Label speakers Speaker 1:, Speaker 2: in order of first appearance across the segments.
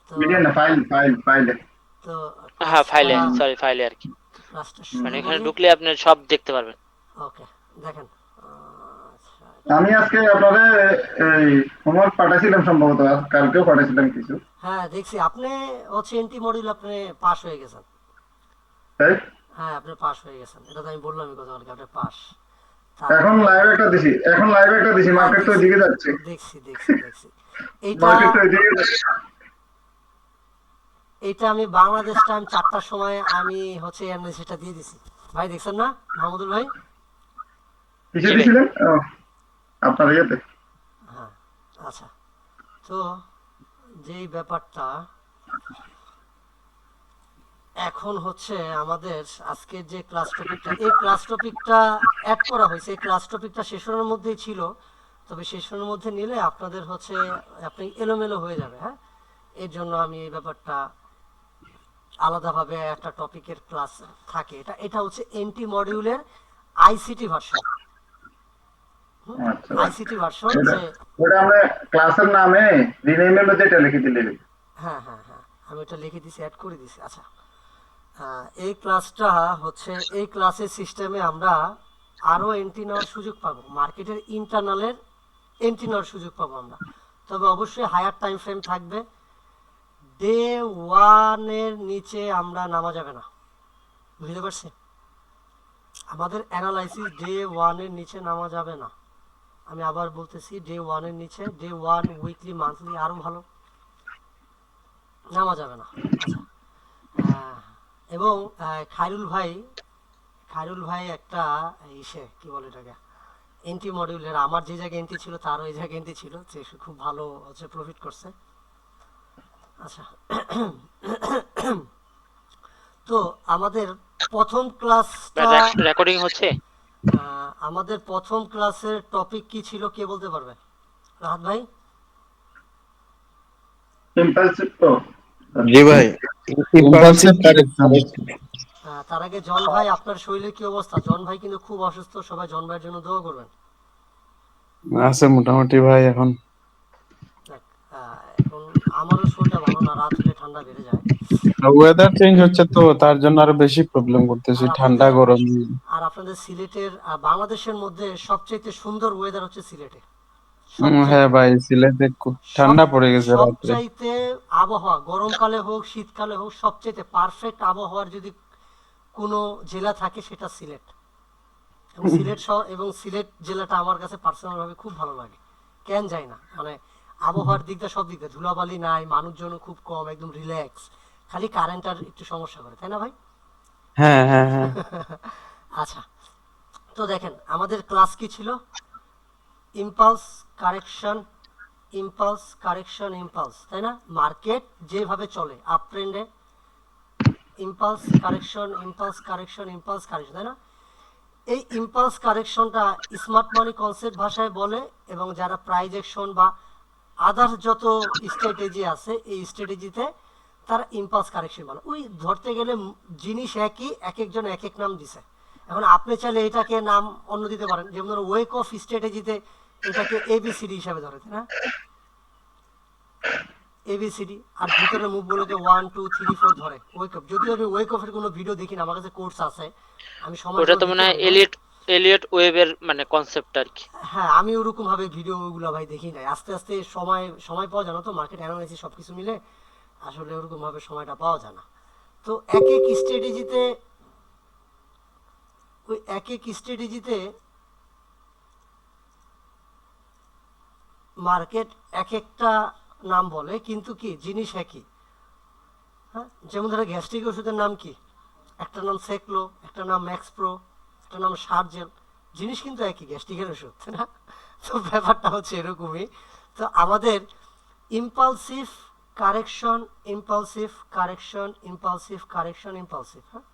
Speaker 1: তো
Speaker 2: ভিডিও না, ফাইলে।
Speaker 1: তো
Speaker 3: হ্যাঁ,
Speaker 1: ক্লাসটা
Speaker 3: ফাইলে, সরি, ফাইলে আর কি।
Speaker 1: ক্লাসটা
Speaker 2: হুম।
Speaker 3: মানে
Speaker 1: শুরু
Speaker 3: এখানে
Speaker 1: করি।
Speaker 3: ঢুকলে আপনি সব দেখতে পারবেন।
Speaker 1: ওকে, দেখেন। আচ্ছা,
Speaker 2: আমি আজকে আপনাদের এই হোমওয়ার্ক পাঠাইছিলাম সম্ভবত, কালকেও পাঠাইছিলাম কিছু।
Speaker 1: হ্যাঁ দেখছি আপনি হচ্ছে এনটি মডিউল আপনি পাস হয়ে গেছেন।
Speaker 2: তাই
Speaker 1: হ্যাঁ আপনি পাস হয়ে গেছেন, এটা তো আমি বললামই গতকালকে, আপনি পাস।
Speaker 2: এখন
Speaker 1: তারপরে
Speaker 2: লাইভ একটা দিছি,
Speaker 1: হ্যাঁ
Speaker 2: মার্কেট তো
Speaker 1: দেখছি,
Speaker 2: ওইদিকে যাচ্ছে।
Speaker 1: দেখছি এইটা।
Speaker 2: মার্কেট তো ওইদিকে যাচ্ছে।
Speaker 1: এইটা আমি বাংলাদেশ টাইম 4টার সময় আমি হচ্ছে অ্যানালিসিসটা দিয়ে দিছি। ভাই দেখছেন না মাহমুদুল ভাই?
Speaker 2: কিসে
Speaker 3: জি ভাই।
Speaker 2: দিছিলেন? ও, আপনার ইয়েতে।
Speaker 1: হ্যাঁ। আচ্ছা, তো যেই ব্যাপারটা এখন হচ্ছে আমাদের আজকের যে ক্লাস টপিকটা, এই ক্লাস টপিকটা অ্যাড করা হয়েছে, এই ক্লাস টপিকটা সেশনের মধ্যেই ছিল, তবে সেশনের মধ্যে নিলে আপনাদের হচ্ছে আপনি এলোমেলো হয়ে যাবে। হ্যাঁ, এর জন্য আমি এই ব্যাপারটা আলাদাভাবে একটা টপিকের ক্লাস থাকে। এটা এটা হচ্ছে এনটি মডিউলের আইসিটি ভার্সন।
Speaker 2: আচ্ছা,
Speaker 1: আইসিটি ভার্সন
Speaker 2: ওটা
Speaker 1: যে,
Speaker 2: ওটা আমরা ক্লাসের নামে রিনেমের মধ্যে এটা লিখে দিলে।
Speaker 1: হ্যাঁ হ্যাঁ হ্যাঁ, আমি ওটা লিখে দিছি, অ্যাড করে দিছি। আচ্ছা, এই ক্লাসটা হচ্ছে, এই ক্লাসের সিস্টেমে আমরা আরও এন্ট্রি নেওয়ার সুযোগ পাবো, মার্কেটের ইন্টারনালের এন্ট্রি নেওয়ার সুযোগ পাবো আমরা। তবে অবশ্যই হায়ার টাইম ফ্রেম থাকবে। ডে ওয়ানের নিচে আমরা নামা যাবে না, বুঝতে পারছি? আমাদের অ্যানালাইসিস ডে ওয়ানের নিচে নামা যাবে না। আমি আবার বলতেছি, ডে ওয়ানের নিচে, ডে ওয়ান, উইকলি, মান্থলি আরও ভালো, নামা যাবে না। আচ্ছা, আহ, এবং খায়রুল ভাই একটা ইসে কি বলে এটাকে, এন্ট্রি মডিউলের আমার যে জায়গায় এন্ট্রি ছিল তার ওই জায়গায় এন্ট্রি ছিল, সে খুব ভালো হচ্ছে প্রফিট করছে। আচ্ছা, তো আমাদের প্রথম ক্লাসটা,
Speaker 3: রেকর্ডিং হচ্ছে।
Speaker 1: আমাদের প্রথম ক্লাসের টপিক কি ছিল কে বলতে পারবে? রাহাত ভাই?
Speaker 2: ইম্পালসিভ তো।
Speaker 4: জি ভাই, ইম্পালসিভ
Speaker 5: ইম্পালসিভ কারেকশন।
Speaker 1: তার আগে জন ভাই, আপনার শরীরের কি অবস্থা? জন ভাই কিন্তু খুব অসুস্থ, সবাই জন ভাইয়ের জন্য দোয়া করবেন।
Speaker 5: আছে মোটামুটি ভাই এখন।
Speaker 1: দেখ, এখন আমারও শরীরটা ভালো না, রাত হলে ঠান্ডা বেড়ে যায়।
Speaker 5: ওয়েদার চেঞ্জ হচ্ছে তো তার জন্য আরো বেশি প্রবলেম করতেছি,
Speaker 1: আর
Speaker 5: ঠান্ডা
Speaker 1: আপনাদের
Speaker 5: গরম।
Speaker 1: আপনাদের সিলেটের, বাংলাদেশের মধ্যে সবচেয়ে সুন্দর ওয়েদার হচ্ছে সিলেটে।
Speaker 5: হ্যাঁ
Speaker 1: সবচাইতে,
Speaker 5: ভাই, সিলেটে খুব
Speaker 1: সব
Speaker 5: ঠান্ডা পড়ে গেছে রাত্রে।
Speaker 1: সবচাইতে আবহাওয়া, গরমকালে হোক শীতকালে হোক, সবচাইতে পারফেক্ট আবহাওয়ার যদি কোনো জেলা থাকে সেটা সিলেট। এবং সিলেট জেলাটা আমার কাছে পার্সোনাল ভাবে খুব ভালো লাগে। কেন যাই না, মানে আবহাওয়ার দিকটা, সব দিক দিয়ে ধুলাবালি নাই, মানুষজনও খুব কম, একদম রিল্যাক্স। খালি কারেন্টটার একটু সমস্যা করে, তাই না ভাই?
Speaker 5: হ্যাঁ হ্যাঁ হ্যাঁ।
Speaker 1: আচ্ছা, তো দেখেন আমাদের ক্লাস কি ছিল? Impulse, correction, impulse, correction, impulse, তাই না? মার্কেট যেভাবে চলে আপ ট্রেন্ডে, impulse correction, impulse correction, impulse correction, তাই না? এই ইম্পালস কারেকশনটা স্মার্ট মানি কনসেপ্ট ভাষায় বলে, এবং যারা প্রাইজ অ্যাকশন বা আদার্স যত স্ট্র্যাটেজি আছে, এই স্ট্র্যাটেজিতে তারা ইম্পালস কারেকশন বলে। ওই ধরতে গেলে জিনিস একই, এক একজন এক এক নাম দিছে। এখন আপনি চাইলে এটাকে নাম অন্য দিতে পারেন, যেমন ধরুন ওয়েক অফ স্ট্র্যাটেজিতে এটাকে এবিসিডি হিসাবে ধরে, তাই না? এবিসিডি, আর ভিতরে মুভগুলোকে 1 2 3 4 ধরে ওয়েক অফ। যদিও আমি ওয়েক অফের কোনো ভিডিও দেখি না, আমার কাছে কোর্স আছে, আমি সময়
Speaker 3: ওটা
Speaker 1: করে
Speaker 3: তো মনে
Speaker 1: দেখতে
Speaker 3: হয়
Speaker 1: পারি না।
Speaker 3: এলিয়ট এলিয়ট ওয়েবের মানে কনসেপ্ট আর কি।
Speaker 1: হ্যাঁ, আমি ওরকম ভাবে ভিডিও ওগুলো ভাই দেখি নাই, আস্তে আস্তে সময় সময় পাওয়া যায় না তো, মার্কেট অ্যানালাইসিস সবকিছু মিলে আসলে ওরকম ভাবে সময়টা পাওয়া যায় না। তো এক এক স্ট্র্যাটেজিতে মার্কেট এক একটা নাম বলে, কিন্তু কি জিনিস একই। হ্যাঁ, যেমন ধরো গ্যাস্ট্রিক ওষুধের নাম কি? একটা নাম সেকলো, একটা নাম ম্যাক্স প্রো, একটা নাম সার্জেল। জিনিস কিন্তু একই, গ্যাস্ট্রিকের ওষুধ, তাই না? তো ব্যাপারটা হচ্ছে এরকমই। তো আমাদের impulsive correction, impulsive correction, impulsive correction, impulsive, হ্যাঁ,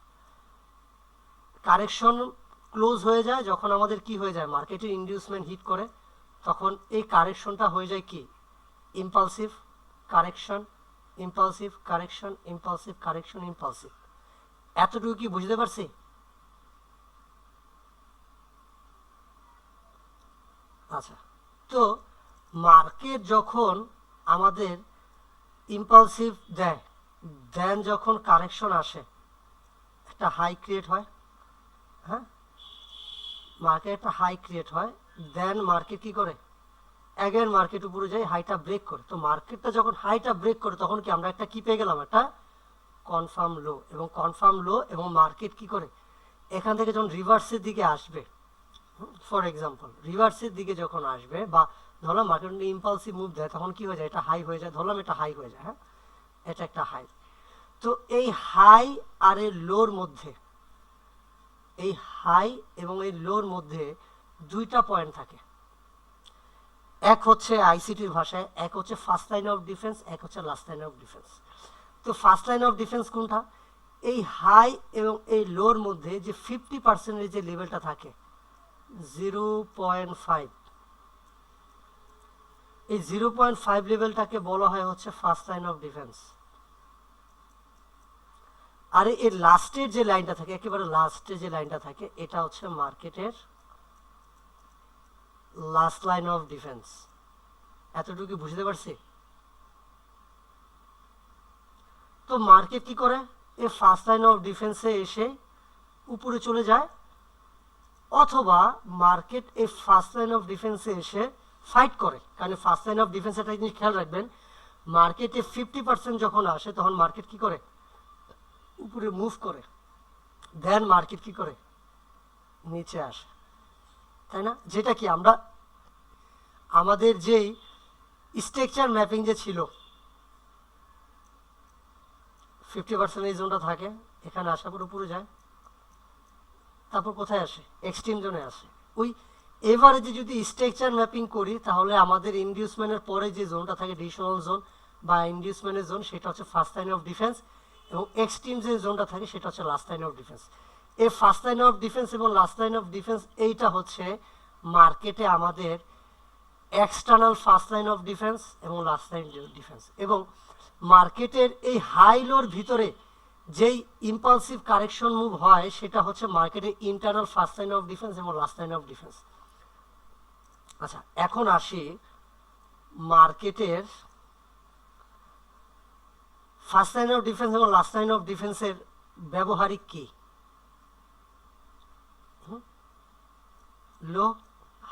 Speaker 1: কারেকশন ক্লোজ হয়ে যায় যখন আমাদের কি হয়ে যায়, মার্কেটে ইনডিউসমেন্ট হিট করে, তখন এই কারেকশনটা হয়ে যায় কি, impulsive correction, impulsive correction, impulsive correction, impulsive. এতটুকু কি বুঝতে পারছি? আচ্ছা, তো মার্কেট যখন আমাদের ইম্পালসিভ দেয়, দেন যখন কারেকশন আসে একটা হাই ক্রিয়েট হয়, হ্যাঁ মার্কেট একটা হাই ক্রিয়েট হয়, দেন মার্কেট কি করে অ্যাগেন মার্কেট উপরে যায়, হাইটা ব্রেক করে। তো মার্কেটটা যখন হাইটা ব্রেক করে তখন কি আমরা একটা কি পেয়ে গেলাম, একটা কনফার্ম লো, এবং কনফার্ম লো এবং মার্কেট কি করে এখান থেকে যখন রিভার্সের দিকে আসবে, ফর এক্সাম্পল রিভার্সের দিকে যখন আসবে বা ধরলাম মার্কেট ইম্পালসিভ মুভ দেয় তখন কি হয়ে যায়, এটা হাই হয়ে যায়, ধরলাম এটা হাই হয়ে যায়, হ্যাঁ এটা একটা হাই। তো এই হাই আর এই লোর মধ্যে, এই হাই এবং এই লোর মধ্যে দুইটা পয়েন্ট থাকে, এক হচ্ছে আইসিটির ভাষায় এক হচ্ছে ফার্স্ট লাইন অফ ডিফেন্স, এক হচ্ছে লাস্ট লাইন অফ ডিফেন্স। তো ফার্স্ট লাইন অফ ডিফেন্স কোনটা, এই হাই এবং এই লোর মধ্যে যে 50% যে লেভেলটা থাকে 0.5, এই 0.5 লেভেলটাকে বলা হয় হচ্ছে ফার্স্ট লাইন অফ ডিফেন্স। আর এর লাস্টের যে লাইনটা থাকে, একেবারে লাস্টে যে লাইনটা থাকে, এটা হচ্ছে মার্কেটের লাস্ট লাইন অফ ডিফেন্স। এতটুকু বুঝতে পারছি? তো মার্কেট কি করে, এই ফার্স্ট লাইন অফ ডিফেন্সে এসে উপরে চলে যায়, অথবা মার্কেট এই ফার্স্ট লাইন অফ ডিফেন্সে এসে ফাইট করে। কারণ ফার্স্ট লাইন অফ ডিফেন্স একটা জিনিস খেয়াল রাখবেন, মার্কেটে 50% যখন আসে তখন মার্কেট কি করে উপরে মুভ করে, দেন মার্কেট কি করে নিচে আসে, তাই না? যেটা কি আমরা আমাদের যেই স্ট্রাকচার ম্যাপিং যে ছিল 50% এই জোনটা থাকে, এখানে আসার পর উপরে যায়, তারপর কোথায় আসে এক্সট্রিম জোনে আসে। ওই এভারেজে যদি স্ট্রাকচার ম্যাপিং করি তাহলে আমাদের ইনডিউসমেন্টের পরে যে জোনটা থাকে ডিভিশনাল জোন বা ইনডিউসমেন্টের জোন, সেটা হচ্ছে ফার্স্ট লাইন অফ ডিফেন্স, এবং এক্সট্রিম যে জোনটা থাকে সেটা হচ্ছে লাস্ট লাইন অফ ডিফেন্স। এই ফার্স্ট লাইন অফ ডিফেন্স এবং লাস্ট লাইন অফ ডিফেন্স এইটা হচ্ছে মার্কেটে আমাদের external first line of defence এবং লাস্ট লাইন ডিফেন্স। এবং মার্কেটের এই হাই লোর ভিতরে যেই ইম্পালসিভ কারেকশন মুভ হয় সেটা হচ্ছে মার্কেটের internal first line of defence এবং লাস্ট লাইন অফ ডিফেন্স। আচ্ছা, এখন আসি মার্কেটের ফার্স্ট লাইন অফ ডিফেন্স এবং লাস্ট লাইন অফ ডিফেন্সের ব্যবহারিক কি, লো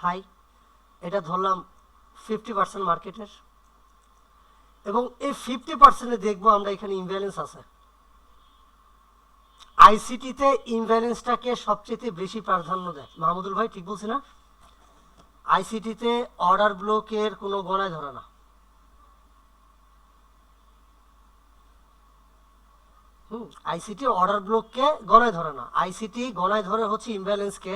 Speaker 1: হাই, এটা ধরলাম 50% মার্কেটের, এবং এই 50% দেখবো আমরা এখানে ইমব্যালেন্স আছে। আইসিটিতে ইমব্যালেন্সটাকে সবচেয়ে বেশি প্রাধান্য দেয়, মাহমুদুল ভাই ঠিক বলছি না? আইসিটিতে অর্ডার ব্লকের কোনো গণায় ধরে না, আইসিটি অর্ডার ব্লককে গণায় ধরে না, আইসিটি গণায় ধরে হচ্ছে ইমব্যালেন্সকে।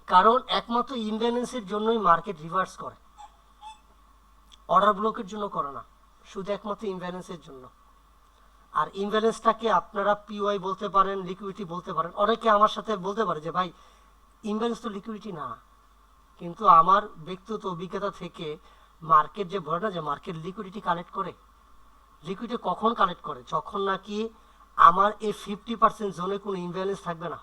Speaker 1: কারণ একমাত্র ইমব্যালেন্সের জন্যই মার্কেট রিভার্স করে, অর্ডার ব্লকের জন্য করে না, শুধু একমাত্র ইমব্যালেন্সের জন্য। আর ইমব্যালেন্সটাকে আপনারা পিওয়াই বলতে পারেন, লিকুইডিটি বলতে পারেন। অনেকে আমার সাথে বলতে পারে যে ভাই ইমব্যালেন্স তো লিকুইডিটি না, কিন্তু আমার ব্যক্তিগত অভিজ্ঞতা থেকে মার্কেট যে বলে না যে মার্কেট লিকুইডিটি কালেক্ট করে, লিকুইডিটি কখন কালেক্ট করে, যখন নাকি আমার এই 50% জোনে কোনো ইমব্যালেন্স থাকবে না,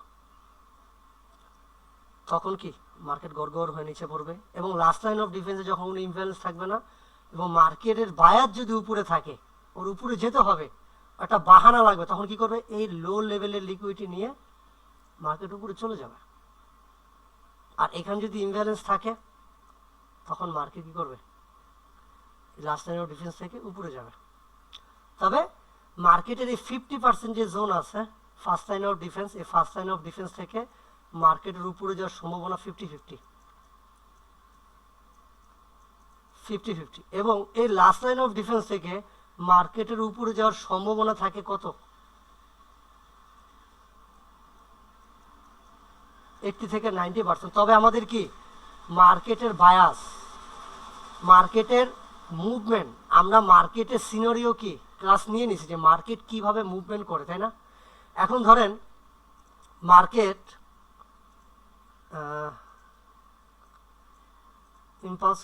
Speaker 1: তখন কি মার্কেট গড়গড় হয়ে নিচে পড়বে। এবং লাস্ট লাইন অফ ডিফেন্সে যখন কোনো ইমব্যালেন্স থাকবে না এবং মার্কেটের বায়ার যদি উপরে থাকে, ওর উপরে যেতে হবে, একটা বাহানা লাগবে, তখন কি করবে, এই লো লেভেলের লিকুইডিটি নিয়ে মার্কেট উপরে চলে যাবে। আর এখানে যদি ইমব্যালেন্স থাকে তখন মার্কেট কি করবে, লাস্ট লাইন অফ ডিফেন্স থেকে উপরে যাবে। তবে মার্কেটের এই 50% যে জোন আছে ফার্স্ট লাইন অফ ডিফেন্স, এই ফার্স্ট লাইন অফ ডিফেন্স থেকে মার্কেটের উপরে যাওয়ার সম্ভাবনা 50-50, এবং এই লাস্ট লাইন অফ ডিফেন্স থেকে মার্কেটের উপরে যাওয়ার সম্ভাবনা থাকে কত, 80 থেকে 90%। তবে আমাদের কি মার্কেটের বায়াস, মার্কেটের মুভমেন্ট, আমরা মার্কেটের সিনারিও কি ক্লাস নিয়ে নিছি যে মার্কেট কিভাবে মুভমেন্ট করে, তাই না? এখন ধরেন মার্কেট ইম্পালস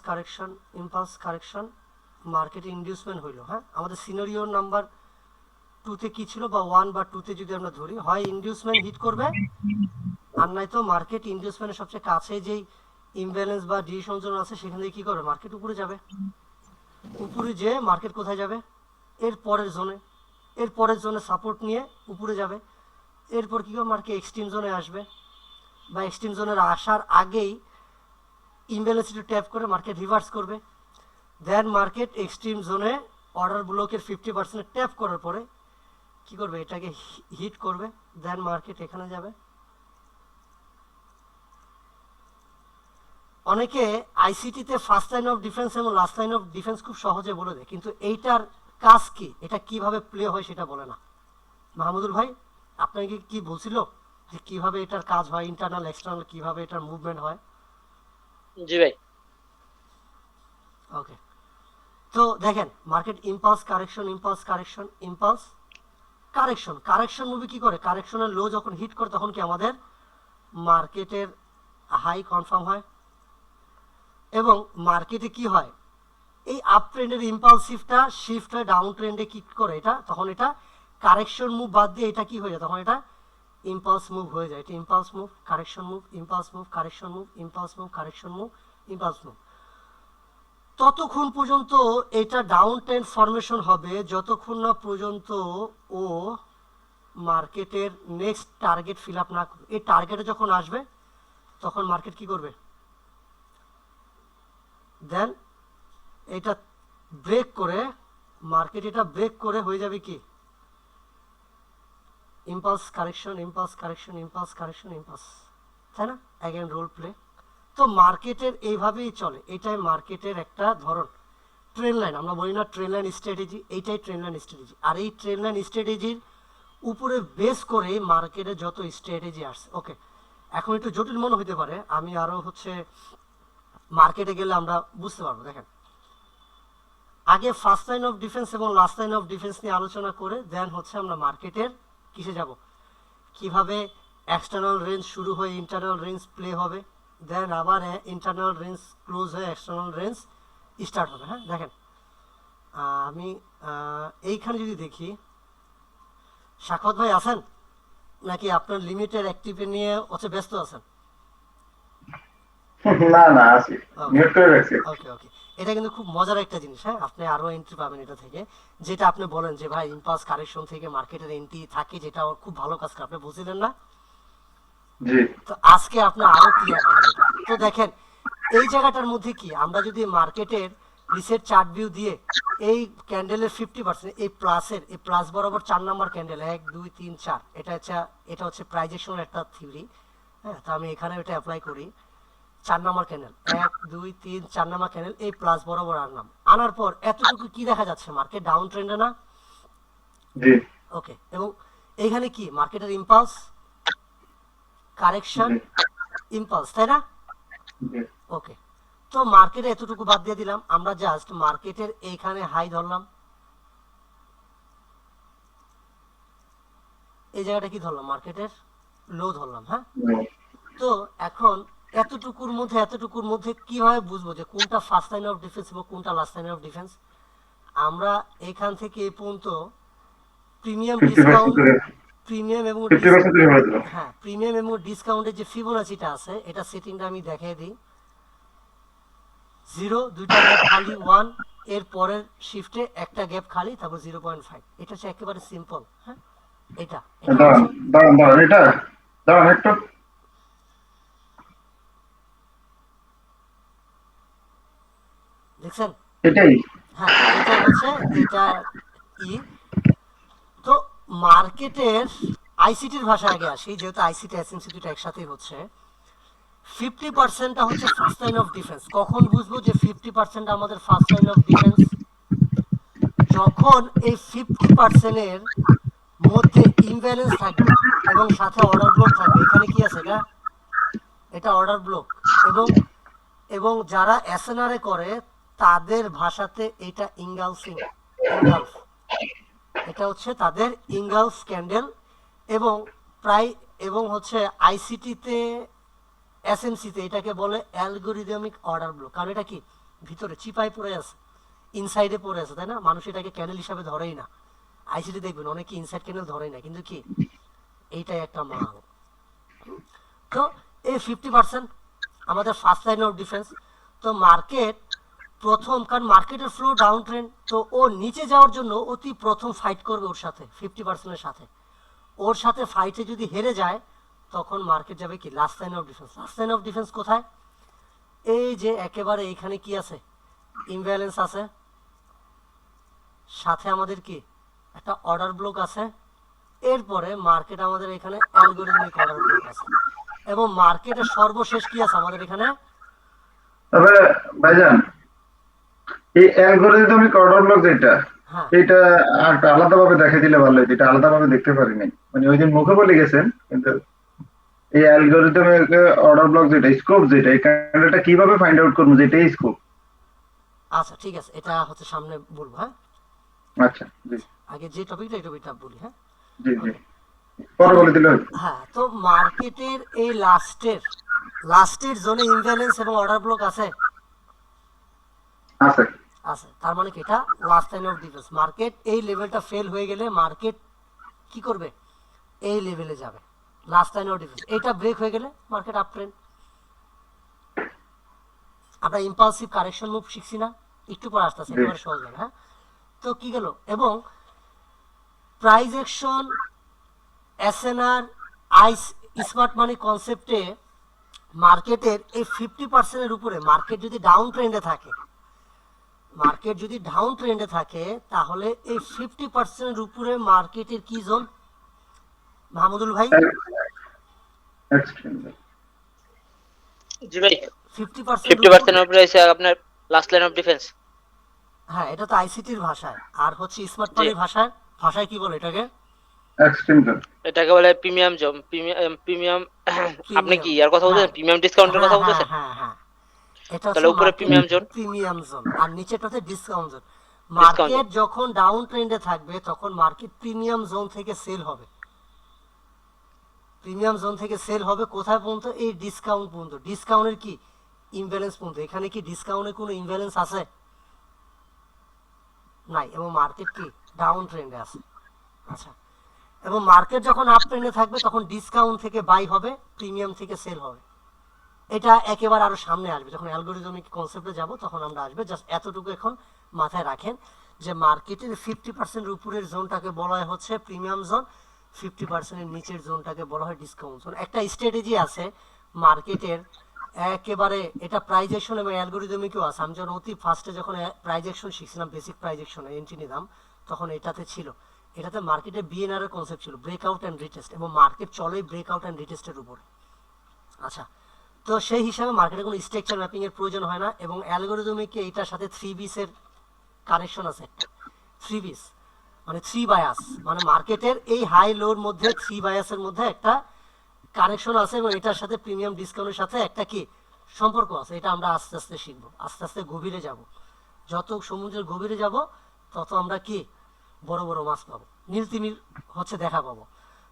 Speaker 1: কারেকশন মার্কেটে ইনডিউসমেন্ট হইলো, হ্যাঁ আমাদের সিনারিও নাম্বার 2 তে কি ছিল বা 1 বা 2 তে যদি আমরা ধরি, হয় ইনডিউসমেন্ট হিট করবে আর নয়তো মার্কেট ইনডিউসমেন্টের সবচেয়ে কাছে যেই ইমব্যালেন্স বা ডিভিশন জোন আছে সেখান থেকে কি করবে, মার্কেট উপরে যাবে। উপরে যে মার্কেট কোথায় যাবে, এর পরের জোনে সাপোর্ট নিয়ে উপরে যাবে, এরপর কি হবে, মার্কেট এক্সট্রিম জোনে আসবে, বা এক্সট্রিম জোনের আসার আগেই ইমব্যালেন্সিটি ট্যাপ করে মার্কেট রিভার্স করবে, দেন মার্কেট এক্সট্রিম জোনে অর্ডার ব্লকের 50% ট্যাপ করার পরে কি করবে, এটাকে হিট করবে, দেন মার্কেট এখানে যাবে। অনেকে আইসিটিতে ফার্স্ট লাইন অফ ডিফেন্স এবং লাস্ট লাইন অফ ডিফেন্স খুব সহজে বলে দেয়, কিন্তু এইটার কাজ কি, এটা কিভাবে প্লে হয় সেটা বলে না। মাহমুদুল ভাই আপনাকে কি বলছিল যে কিভাবে এটার কাজ হয়, ইন্টারনাল এক্সটার্নাল কিভাবে এটার মুভমেন্ট হয়?
Speaker 3: জি ভাই।
Speaker 1: ওকে, তো দেখেন market impulse correction, impulse correction, impulse correction, correction movie কি করে, কারেকশনের লো যখন হিট করে তখন কি আমাদের মার্কেটের হাই কনফার্ম হয়, এবং মার্কেটে কি হয়, এই আপ ট্রেন্ডের ইম্পালসিভটা শিফট হয়ে ডাউন ট্রেন্ডে কি করে, এটা তখন এটা কারেকশন মুভ বাদ দিয়ে এটা কি হয়ে যায়, তখন এটা ইম্পালস মুভ হয়ে যায়। এটা impulse move, correction move, impulse move, correction move, impulse move, correction move, impulse move. ততক্ষণ পর্যন্ত এটা ডাউন ট্রেন্ড ফরমেশন হবে যতক্ষণ না পর্যন্ত ও মার্কেটের নেক্সট টার্গেট ফিল আপ না করবে। এই টার্গেটে যখন আসবে তখন মার্কেট কি করবে, দেন এটা ব্রেক করে, মার্কেট এটা ব্রেক করে হয়ে যাবে কি impulse correction, impulse correction, impulse correction, impulse, তাই না? Again role play. তো মার্কেটের এইভাবেই চলে, এটাই মার্কেটের একটা ধরন। ট্রেন লাইন আমরা বলি না, ট্রেন লাইন স্ট্র্যাটেজি, এইটাই ট্রেন লাইন স্ট্র্যাটেজি। আর এই ট্রেন লাইন স্ট্র্যাটেজির উপরে বেস করে মার্কেটে যত স্ট্র্যাটেজি আসছে। ওকে, এখন একটু জটিল মনে হতে পারে, আমি আরো মার্কেটে গেলে আমরা বুঝতে পারবো। দেখেন আগে ফার্স্ট লাইন অফ ডিফেন্স এবং লাস্ট লাইন অফ ডিফেন্স নিয়ে আলোচনা করে দেন আমরা মার্কেটের কিসে যাব, কিভাবে এক্সটার্নাল রেঞ্জ শুরু হয়ে ইন্টারনাল রেঞ্জ প্লে হবে, দেন আবার ইন্টারনাল রেঞ্জ ক্লোজ হয়ে এক্সটার্নাল রেঞ্জ স্টার্ট হবে। হ্যাঁ দেখেন আমি এইখানে যদি দেখি, সাখাওয়াত ভাই আছেন নাকি আপনার লিমিটেড অ্যাক্টিভে নিয়ে ব্যস্ত আছেন?
Speaker 2: না না আছি, মিউট করে রাখছি।
Speaker 1: ওকে ওকে, এটা কিন্তু খুব মজার একটা জিনিস। হ্যাঁ, আপনি আরো এন্ট্রি পাবেন এটা থেকে, যেটা আপনি বলেন যে ভাই ইম্পালস কারেকশন থেকে মার্কেটের এন্ট্রি থাকে, যেটা খুব ভালো কাজ করে, আপনি বুঝলেন না?
Speaker 2: জি,
Speaker 1: তো আজকে আপনি আরো ক্লিয়ার হবেন এটা। তো দেখেন এই জায়গাটার মধ্যে কি, আমরা যদি মার্কেটের রিসেট চার্ট ভিউ দিয়ে এই ক্যান্ডেলের 50%, এই প্লাসের, এই প্লাস বরাবর 4 নাম্বার ক্যান্ডেল 1 2 3 4, এটা হচ্ছে প্রাইজেশনের একটা থিওরি। হ্যাঁ, তো আমি এখানে এটা অ্যাপ্লাই করি। 4 নাম্বার ক্যান্ডেল 1 2 3 4 নাম্বার ক্যান্ডেল, এই প্লাস বরাবর আনলাম, আনার পর এতটুকু কি দেখা যাচ্ছে, মার্কেট ডাউন ট্রেন্ডে না?
Speaker 2: জি,
Speaker 1: ওকে, এবং এইখানে কি মার্কেটের ইম্পালস কারেকশন ইম্পালস, তাই না?
Speaker 2: জি,
Speaker 1: ওকে, তো মার্কেটে এতটুকু বাদ দিয়ে দিলাম, আমরা জাস্ট মার্কেটের এইখানে হাই ধরলাম, এই জায়গাটা কি ধরলাম, মার্কেটের লো ধরলাম। হ্যাঁ, তো এখন এতটুকুর মধ্যে কিভাবে বুঝবো যে কোনটা ফার্স্ট লাইন অফ ডিফেন্স এবং কোনটা লাস্ট লাইন অফ ডিফেন্স? আমরা এখান থেকে এই পর্যন্ত প্রিমিয়াম
Speaker 2: 50%
Speaker 1: ডিসকাউন্ট,
Speaker 2: করে,
Speaker 1: প্রিমিয়াম এবং
Speaker 2: 50% করে হয়ে দিল।
Speaker 1: হ্যাঁ, প্রিমিয়াম এবং ডিসকাউন্টের যে ফিবোনাচিটা আছে, এটা সেটিংটা আমি দেখিয়ে দিই। 0 দুইটা গ্যাপ খালি, 1 এর পরের শিফটে একটা গ্যাপ খালি, তারপর 0.5। এটা হচ্ছে একেবারে সিম্পল। হ্যাঁ, এটা
Speaker 2: দাঁড়ান দাঁড়ান দাঁড়ান, এটা দাঁড়ান একটু,
Speaker 1: দেখছেন?
Speaker 2: এটাই।
Speaker 1: হ্যাঁ, এটা ই। তো মার্কেটের আইসিটির ভাষায় আগে আসি, যেহেতু আইসিটি এসএমসি দুটো একসাথেই হচ্ছে। 50%টা হচ্ছে ফার্স্ট লাইন অফ ডিফেন্স। কখন বুঝবো যে 50% আমাদের ফার্স্ট লাইন অফ ডিফেন্স? যখন এই 50%-এর মধ্যে ইমব্যালেন্স থাকবে এবং সাথে অর্ডার ব্লক থাকবে। এখানে কি আছে, এটা অর্ডার ব্লক, এবং যারা এসএনআরএ করে তাদের ভাষাতে এটা ইনগালফিং, ইনগালফ, এটা হচ্ছে তাদের ইনগালফ ক্যান্ডেল। এবং আইসিটিতে এসএমসিতে এটাকে বলে অ্যালগোরিদমিক অর্ডার ব্লক। কারণ এটা কি ভিতরে চিপায় পড়ে আছে, ইনসাইডে পড়ে আছে, তাই না? মানুষ এটাকে ক্যান্ডেল হিসাবে ধরেই না। আইসিটি দেখবেন অনেকে ইনসাইড ক্যান্ডেল ধরেই না, কিন্তু কি এইটাই একটা মাল। তো এই 50% আমাদের ফার্স্ট লাইন অফ ডিফেন্স। তো মার্কেট প্রথম, কারণ মার্কেটের ফ্লো ডাউন ট্রেন্ড, তো ও নিচে যাওয়ার জন্য অতি প্রথম ফাইট করবে ওর সাথে 50%-এর সাথে। ওর সাথে ফাইটে যদি হেরে যায় তখন মার্কেট যাবে কি last line of defence. Last line of defence কোথায়? এই যে একেবারে এইখানে কি আছে, ইমব্যালেন্স আছে, সাথে আমাদের কি একটা অর্ডার ব্লক আছে, এরপরে মার্কেট আমাদের এখানে অ্যালগরিদমিক অর্ডার ব্লক আছে, এবং মার্কেটের সর্বশেষ কি আছে আমাদের এখানে।
Speaker 2: তবে ভাইজান, এই অ্যালগরিদমিক অর্ডার ব্লক যেটা,
Speaker 1: হ্যাঁ
Speaker 2: এটা একটা আলাদাভাবে দেখে দিলে ভালো হতো। এটা আলাদাভাবে দেখতে পারিনি, মানে ওই দিন মুখে বলে গেছেন, কিন্তু এই অ্যালগরিদমিক অর্ডার ব্লক যেটা, স্কোপ যেটা, এই ক্যান্ডেলটা কিভাবে ফাইন্ড আউট করবো যে এটাই স্কোপ?
Speaker 1: আচ্ছা ঠিক আছে, এটা হচ্ছে সামনে বলবো। হ্যাঁ
Speaker 2: আচ্ছা, জি
Speaker 1: আগে যে টপিকটা এই টপিকটা বলি। হ্যাঁ
Speaker 2: জি জি, পরে বলে দিলে হয়তো।
Speaker 1: হ্যাঁ, তো মার্কেটের এই লাস্টের জোনে ইমব্যালেন্স এবং অর্ডার ব্লক আছে
Speaker 2: আছে।
Speaker 1: আছে, তার মানে কি এটা last line of defence. Market এই লেভেলটা ফেল হয়ে গেলে মার্কেট কি করবে, এই লেভেলে যাবে, লাস্ট লাইন অফ ডিফেন্স। এটা ব্রেক হয়ে গেলে মার্কেট আপ ট্রেন্ড। আমরা ইম্পালসিভ কারেকশন মুভ শিখছি না, একটু পরে আসতেছে, একেবারে সহজ হবে। হ্যাঁ, তো কি গেল, এবং প্রাইস অ্যাকশন, এসএনআর, আইস, স্মার্ট মানি কনসেপ্টে মার্কেটের এই 50%-এর উপরে মার্কেট যদি ডাউন ট্রেন্ডে থাকে, তাহলে এই 50%-এর উপরে মার্কেটের কি জোন মাহমুদুল ভাই?
Speaker 2: এক্সট্রিম।
Speaker 3: জি ভাই,
Speaker 1: 50%
Speaker 3: 50% উপরে এসে আপনার লাস্ট লাইন অফ ডিফেন্স।
Speaker 1: হ্যাঁ, এটা তো আইসিটির ভাষায়, আর হচ্ছে স্মার্ট মানির ভাষায় কি বলে এটাকে?
Speaker 2: Extreme zone.
Speaker 3: এটাকে বলে প্রিমিয়াম জব, প্রিমিয়াম। আপনি কি ইয়ার কথা বলছেন? প্রিমিয়াম ডিসকাউন্টের কথা বলতেছেন?
Speaker 1: হ্যাঁ হ্যাঁ, এটা
Speaker 3: তাহলে
Speaker 1: হচ্ছে
Speaker 3: উপরে প্রিমিয়াম জোন,
Speaker 1: প্রিমিয়াম জোন, আর নিচেটাতে ডিসকাউন্ট জোন। মার্কেট যখন ডাউন ট্রেন্ডে থাকবে তখন মার্কেট প্রিমিয়াম জোন থেকে সেল হবে। কোথায় পর্যন্ত? এই ডিসকাউন্ট পর্যন্ত। ডিসকাউন্টের কি ইমব্যালেন্স পর্যন্ত। এখানে কি ডিসকাউন্টের কোনো ইমব্যালেন্স আছে? নাই, এবং মার্কেট কি ডাউন ট্রেন্ডে আছে। আচ্ছা, এবং মার্কেট যখন আপ ট্রেন্ডে থাকবে তখন ডিসকাউন্ট থেকে বাই হবে, প্রিমিয়াম থেকে সেল হবে। এটা একেবারে আরো সামনে আসবে, যখন অ্যালগরিদমিক কনসেপ্টে যাব তখন আমরা আসবে। জাস্ট এতটুকু এখন মাথায় রাখেন যে মার্কেটের 50%-এর উপরের জোনটাকে বলা হচ্ছে প্রিমিয়াম জোন, 50%-এর নিচের জোনটাকে বলা হয় ডিসকাউন্ট জোন। একটা স্ট্র্যাটেজি আছে মার্কেটের একেবারে, এটা প্রাইস অ্যাকশন এবং অ্যালগরিদমিকও আছে। আমি যখন অতি ফার্স্টে যখন প্রাইস অ্যাকশন শিখছিলাম, বেসিক প্রাইস অ্যাকশনে এন্ট্রি নিলাম, তখন এটাতে ছিল, এটাতে মার্কেটে বিএনআর এর কনসেপ্ট ছিল, ব্রেকআউট অ্যান্ড রিটেস্ট, এবং মার্কেট চলে ব্রেকআউট অ্যান্ড রিটেস্টের উপরে। আচ্ছা, তো সেই হিসাবে মার্কেটে কোনো স্ট্রাকচার ম্যাপিং এর প্রয়োজন হয় না, এবং অ্যালগরিদমিকে এটার সাথে 3 বিস এর কানেকশন আছে। একটা 3 বিস মানে 3 বায়াস, মানে মার্কেটের এই হাই লোর মধ্যে 3 বায়াসের মধ্যে একটা কানেকশন আছে, এবং এটার সাথে প্রিমিয়াম ডিসকাউন্টের সাথে একটা কি সম্পর্ক আছে। এটা আমরা আস্তে আস্তে শিখবো, আস্তে আস্তে গভীরে যাব। যত সমুদ্রের গভীরে যাব তত আমরা কি বড় বড় মাছ পাবো, নীলতিমির হচ্ছে দেখা পাবো।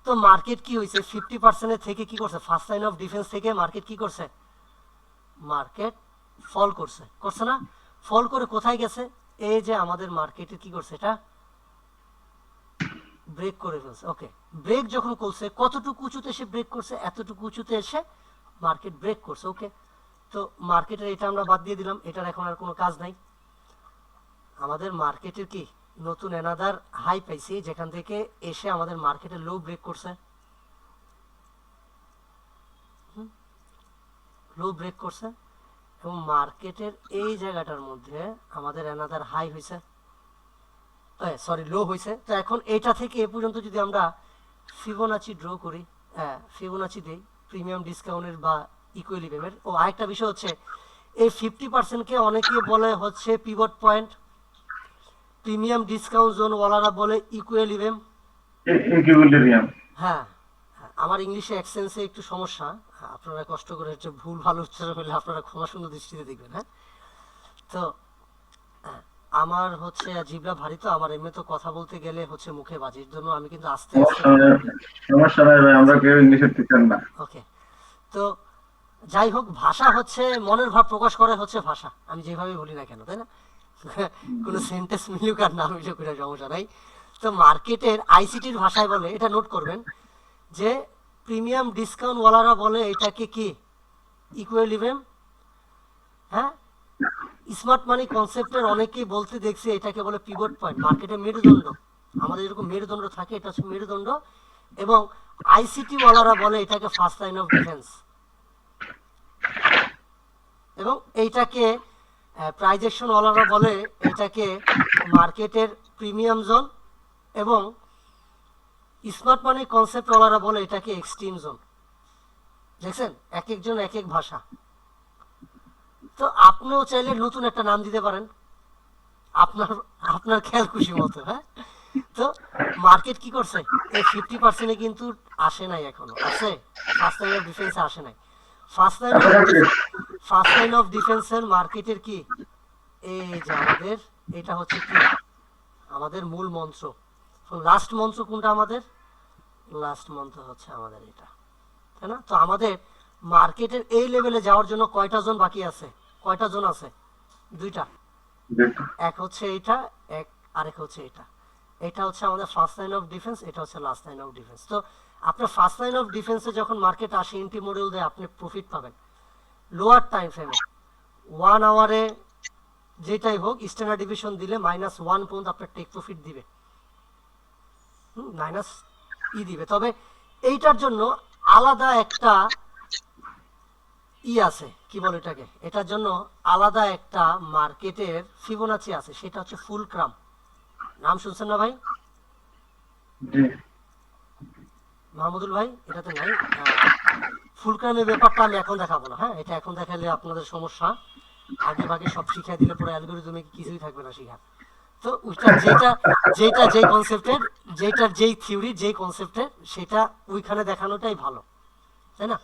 Speaker 1: তো মার্কেট কি হয়েছে, 50%-এর থেকে কি করছে, ফার্স্ট লাইন অফ ডিফেন্স থেকে মার্কেট কি করছে, মার্কেট ফল করছে না? ফল করে কোথায় গেছে? এই যে আমাদের মার্কেটের কি করছে, এটা ব্রেক করে ফেলছে। ওকে, ব্রেক যখন করছে, কতটুকু উঁচুতে এসে ব্রেক করছে, এতটুকু উঁচুতে এসে মার্কেট ব্রেক করছে। ওকে, তো মার্কেটের এটা আমরা বাদ দিয়ে দিলাম, এটার এখন আর কোনো কাজ নাই। আমাদের মার্কেটের কি নতুন অ্যানাদার হাই পাইছি, যেখান থেকে এসে আমাদের মার্কেটের লো ব্রেক করছে, এবং মার্কেটের এই জায়গাটার মধ্যে আমাদের অ্যানাদার হাই হয়েছে, লো হয়েছে। তো এখন এটা থেকে এ পর্যন্ত যদি আমরা ফিবোনাচি ড্র করি, ফিবোনাচি দেই প্রিমিয়াম ডিসকাউন্টের বা ইকুইলিব্রিয়ামের। ও আরেকটা বিষয় হচ্ছে, এই 50%-কে অনেকে বলে হচ্ছে pivot point, premium discount zone ওয়ালারা বলে ইকুইলিব্রিয়াম। হ্যাঁ, আমার ইংলিশে অ্যাকসেন্সে একটু সমস্যা, আপনারা কষ্ট করে হচ্ছে ভুল ভালো উচ্চারণ হলে আপনারা ক্ষমা সুন্দর দৃষ্টিতে দেখবেন। হ্যাঁ, তো আমার হচ্ছে জিহ্বা ভারী, তো আমার এমনি তো কথা বলতে গেলে হচ্ছে মুখে বাজে, এর জন্য আমি কিন্তু আস্তে আস্তে।
Speaker 2: সমস্যা নাই ভাই, আমরা কেউ ইংলিশের টিচার না।
Speaker 1: ওকে, তো যাই হোক, ভাষা হচ্ছে মনের ভাব প্রকাশ করে হচ্ছে ভাষা, আমি যেভাবে বলি না কেন, তাই না? কোনো সেন্টেন্স মিলুক আর না মিলুক, কোনো সমস্যা নাই। তো মার্কেটের আইসিটির ভাষায় বলে, এটা নোট করবেন যে প্রিমিয়াম ডিসকাউন্ট ওয়ালারা বলে এটাকে কি ইকুইলিব্রিয়াম। হ্যাঁ, স্মার্ট মানি কনসেপ্টের অনেকেই বলতে দেখছি এটাকে বলে পিভট পয়েন্ট, মার্কেটে মেরুদণ্ড। আমাদের যেরকম মেরুদণ্ড থাকে, এটা হচ্ছে মেরুদণ্ড। এবং আইসিটি ওয়ালারা বলে এটাকে ফার্স্ট লাইন অফ ডিফেন্স। এবং এইটাকে প্রাইজেকশন ওয়ালারা বলে এটাকে মার্কেটের প্রিমিয়াম জোন। এবং স্মার্ট মানি কনসেপ্ট ওয়ালারা বলে এটাকে এক্সট্রিম জোন। দেখছেন, এক একজন এক এক ভাষা। তো আপনিও চাইলে নতুন একটা নাম দিতে পারেন, আপনার আপনার খেয়াল খুশি মতো। হ্যাঁ, তো মার্কেট কি করছে, এই 50% কিন্তু আসে নাই এখনো, আছে ফার্স্ট লাইন অফ ডিফেন্সে আসে নাই। ফার্স্ট লাইন অফ ডিফেন্সের মার্কেটের কি, এই যে আমাদের এটা হচ্ছে কি আমাদের মূল মন্ত্র। লাস্ট মন্ত্র কোনটা আমাদের? লাস্ট মন্ত্র হচ্ছে আমাদের এটা, তাই না? তো আমাদের মার্কেটের এই লেভেলে যাওয়ার জন্য কয়টা জোন বাকি আছে? কয়টা জোন আছে? দুইটা। এক হচ্ছে এটা, আরেক হচ্ছে এটা। এটা হচ্ছে আমাদের ফার্স্ট লাইন অফ ডিফেন্স, এটা হচ্ছে লাস্ট লাইন অফ ডিফেন্স। তো আপনার ফার্স্ট লাইন অফ ডিফেন্সে যখন মার্কেট আসে, এন্ট্রি মডিউল দেয়, আপনি প্রফিট পাবেন লোয়ার টাইম ফ্রেমে। 1 আওয়ারে যেটাই হোক, স্ট্যান্ডার্ড ডিভিশন দিলে -1 পর্যন্ত আপনার টেক প্রফিট দিবে, মাইনাস দিবে। তবে এইটার জন্য আলাদা একটা আছে, কি বলে এটাকে, এটার জন্য আলাদা একটা মার্কেটের ফিবোনাচি আছে, সেটা হচ্ছে ফুলক্রাম। নাম শুনছেন না ভাই? মাহমুদুল ভাই, এটাতে নাই। ফুলক্রামের ব্যাপারটা আমি এখন দেখাবো না। হ্যাঁ, এটা এখন দেখালে আপনাদের সমস্যা। আগে ভাগে সব শিখিয়ে দিলে পরে অ্যালগরিদমে কিছুই থাকবে না শিখার। তো ওইটা যেটা যেই কনসেপ্টের, যেটার যেই থিওরি, যেই কনসেপ্টের, সেটা ওইখানে দেখানোটাই ভালো, তাই না?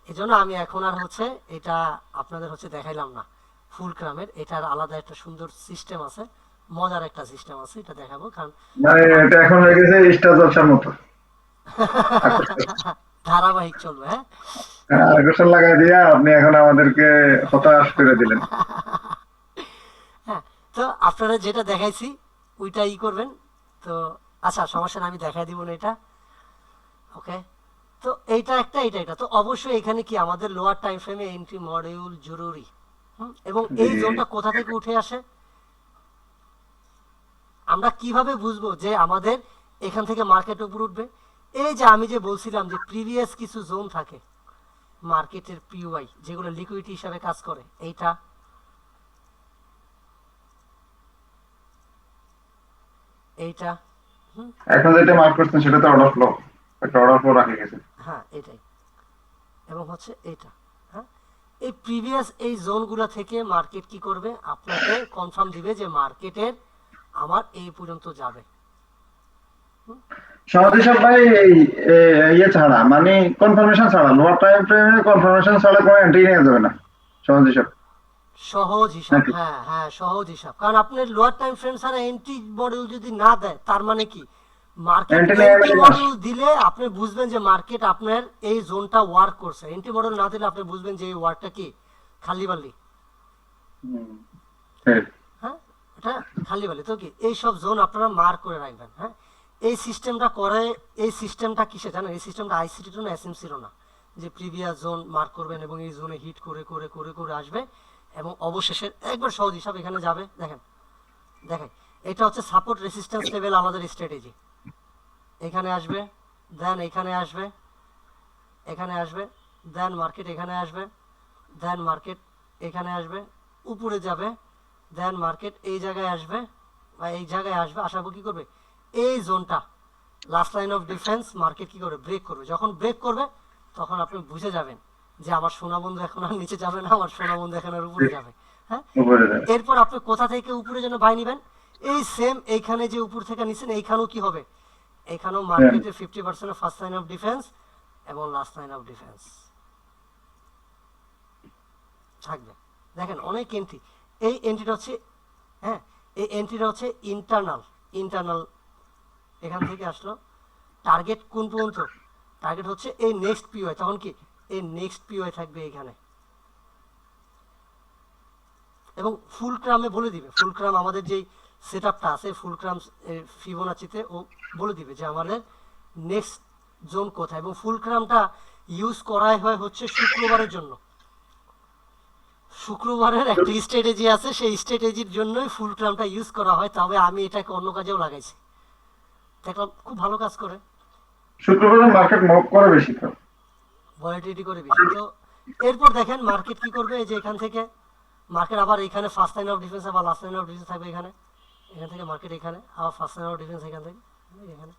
Speaker 1: এই জন্য আমি এখন আর হচ্ছে এটা আপনাদের হচ্ছে দেখাইলাম না ফুলক্রামের। এটার আলাদা একটা সুন্দর সিস্টেম আছে, মজার একটা সিস্টেম আছে, এটা দেখাবো। কারণ
Speaker 2: মানে এটা এখন হয়ে গেছে স্টার জলসার মতো,
Speaker 1: ধারাবাহিক চলবে। হ্যাঁ,
Speaker 2: আকর্ষণ লাগাই দিয়া আপনি এখন আমাদেরকে হতাশ করে দিলেন।
Speaker 1: হ্যাঁ। তো আপনারা যেটা দেখাইছি ওইটা করবেন। তো আচ্ছা, সমস্যা না, আমি দেখাই দিব না এটা। ওকে, তো এইটা একটা, এটা তো অবশ্যই এখানে কি আমাদের লোয়ার টাইম ফ্রেমে এন্ট্রি মডিউল জরুরি। এবং এই জোনটা কোথা থেকে উঠে আসে, আমরা কিভাবে বুঝবো যে আমাদের এখান থেকে মার্কেট উপর উঠবে? এই যে আমি যে বলছিলাম যে প্রিভিয়াস কিছু জোন থাকে মার্কেটের পিওয়াই, যেগুলো লিকুইডিটি হিসাবে কাজ করে, এইটা এইটা
Speaker 2: এখন যেটা মার্ক করছেন সেটা তো অর্ডার ফ্লো, একটা অর্ডার ফ্লো রাখে গেছে।
Speaker 1: হ্যাঁ, এটাই। এবং হচ্ছে এইটা। হ্যাঁ, এই প্রিভিয়াস এই জোনগুলো থেকে মার্কেট কি করবে, আপনাকে কনফার্ম দিবে যে মার্কেটের আমার এই পর্যন্ত যাবে।
Speaker 2: সমাধি সব ভাই এই ইয়ে ছাড়া, মানে কনফার্মেশন ছাড়া, লোয়ার টাইম ফ্রেমে কনফার্মেশন ছাড়া কোনো এন্ট্রি নেওয়া যাবে না সমাধি সব।
Speaker 1: সহজ হিসাব, হ্যাঁ হ্যাঁ, সহজ হিসাব। কারণ আপনার লোয়ার টাইম ফ্রেম ছাড়া এন্ট্রি মডিউল যদি না দেয়, তার মানে কি, মার্কেট এন্ট্রি মডিউল দিলে আপনি বুঝবেন যে মার্কেট আপনার এই জোনটা ওয়ার্ক করছে। এন্ট্রি মডিউল না দিলে আপনি বুঝবেন যে এই ওয়ার্কটা কি খালি বালি। হ্যাঁ, এটা খালি বালি। তো কি এই সব জোন আপনারা মার্ক করে রাখবেন। হ্যাঁ, এই সিস্টেমটা করে, এই সিস্টেমটা কিসে জানেন? এই সিস্টেমটা আইসিটির না এসএমসিরও না, যে প্রিভিয়াস জোন মার্ক করবেন এবং এই জোনে হিট করে করে করে করে আসবে এবং অবশেষে একবার সহজ হিসাব এখানে যাবে। দেখেন দেখেন, এটা হচ্ছে সাপোর্ট রেসিস্ট্যান্স লেভেল আমাদের স্ট্র্যাটেজি। এখানে আসবে, দেন এখানে আসবে, এখানে আসবে, দেন মার্কেট এখানে আসবে, দেন মার্কেট এখানে আসবে, উপরে যাবে, দেন মার্কেট এই জায়গায় আসবে বা এই জায়গায় আসবে, আসার পর কি করবে, এই জোনটা last line of defence, market কি করবে, ব্রেক করবে। যখন ব্রেক করবে তখন আপনি বুঝে যাবেন যে আমার সোনা বন্ধু এখন আর নিচে যাবে না, আমার সোনা বন্ধু এখন আর উপরে যাবে। হ্যাঁ, এরপর আপনি কোথা থেকে উপরে যেন বাই নিবেন, এই সেম এইখানে যে উপর থেকে নিছেন, এইখানেও কি হবে, এখানেও মার্কেটের 50% ফার্স্ট লাইন অফ ডিফেন্স এবং লাস্ট লাইন অফ ডিফেন্স থাকবে। দেখেন অনেক এন্ট্রি, এই এন্ট্রিটা হচ্ছে, হ্যাঁ, এই এন্ট্রিটা হচ্ছে ইন্টারনাল এখান থেকে আসলো। টার্গেট কোন পর্যন্ত? টার্গেট হচ্ছে এই নেক্সট পিওয়াই। তখন কি এই নেক্সট পিওয়াই থাকবে এখানে। এবং ফুলক্রামে বলে দিবে, ফুলক্রাম আমাদের যেই সেটআপটা আছে, ফুলক্রাম ফিবোনাচিতে ও বলে দিবে যে আমাদের নেক্সট জোন কোথায়। এবং ফুলক্রামটা ইউজ করাই হয় হচ্ছে শুক্রবারের জন্য। শুক্রবারের একটা স্ট্র্যাটেজি আছে, সেই স্ট্র্যাটেজির জন্যই ফুল টার্মটা ইউজ করা হয়, তবে আমি এটাকে অন্য কাজেও লাগাইছি, দেখলাম খুব ভালো কাজ করে,
Speaker 2: শুক্রবারে মার্কেট মুভ করে বেশি তো।
Speaker 1: ভলাটিলিটি করে বেশি। তো এরপর দেখেন মার্কেট কি করবে, এই যে এখান থেকে মার্কেট আবার এখানে ফার্স্ট লাইন অফ ডিফেন্স, আবার লাস্ট লাইন অফ ডিফেন্স থাকবে এখানে, এখান থেকে মার্কেট এখানে, আবার ফার্স্ট লাইন অফ ডিফেন্স এখান থেকে এখানে।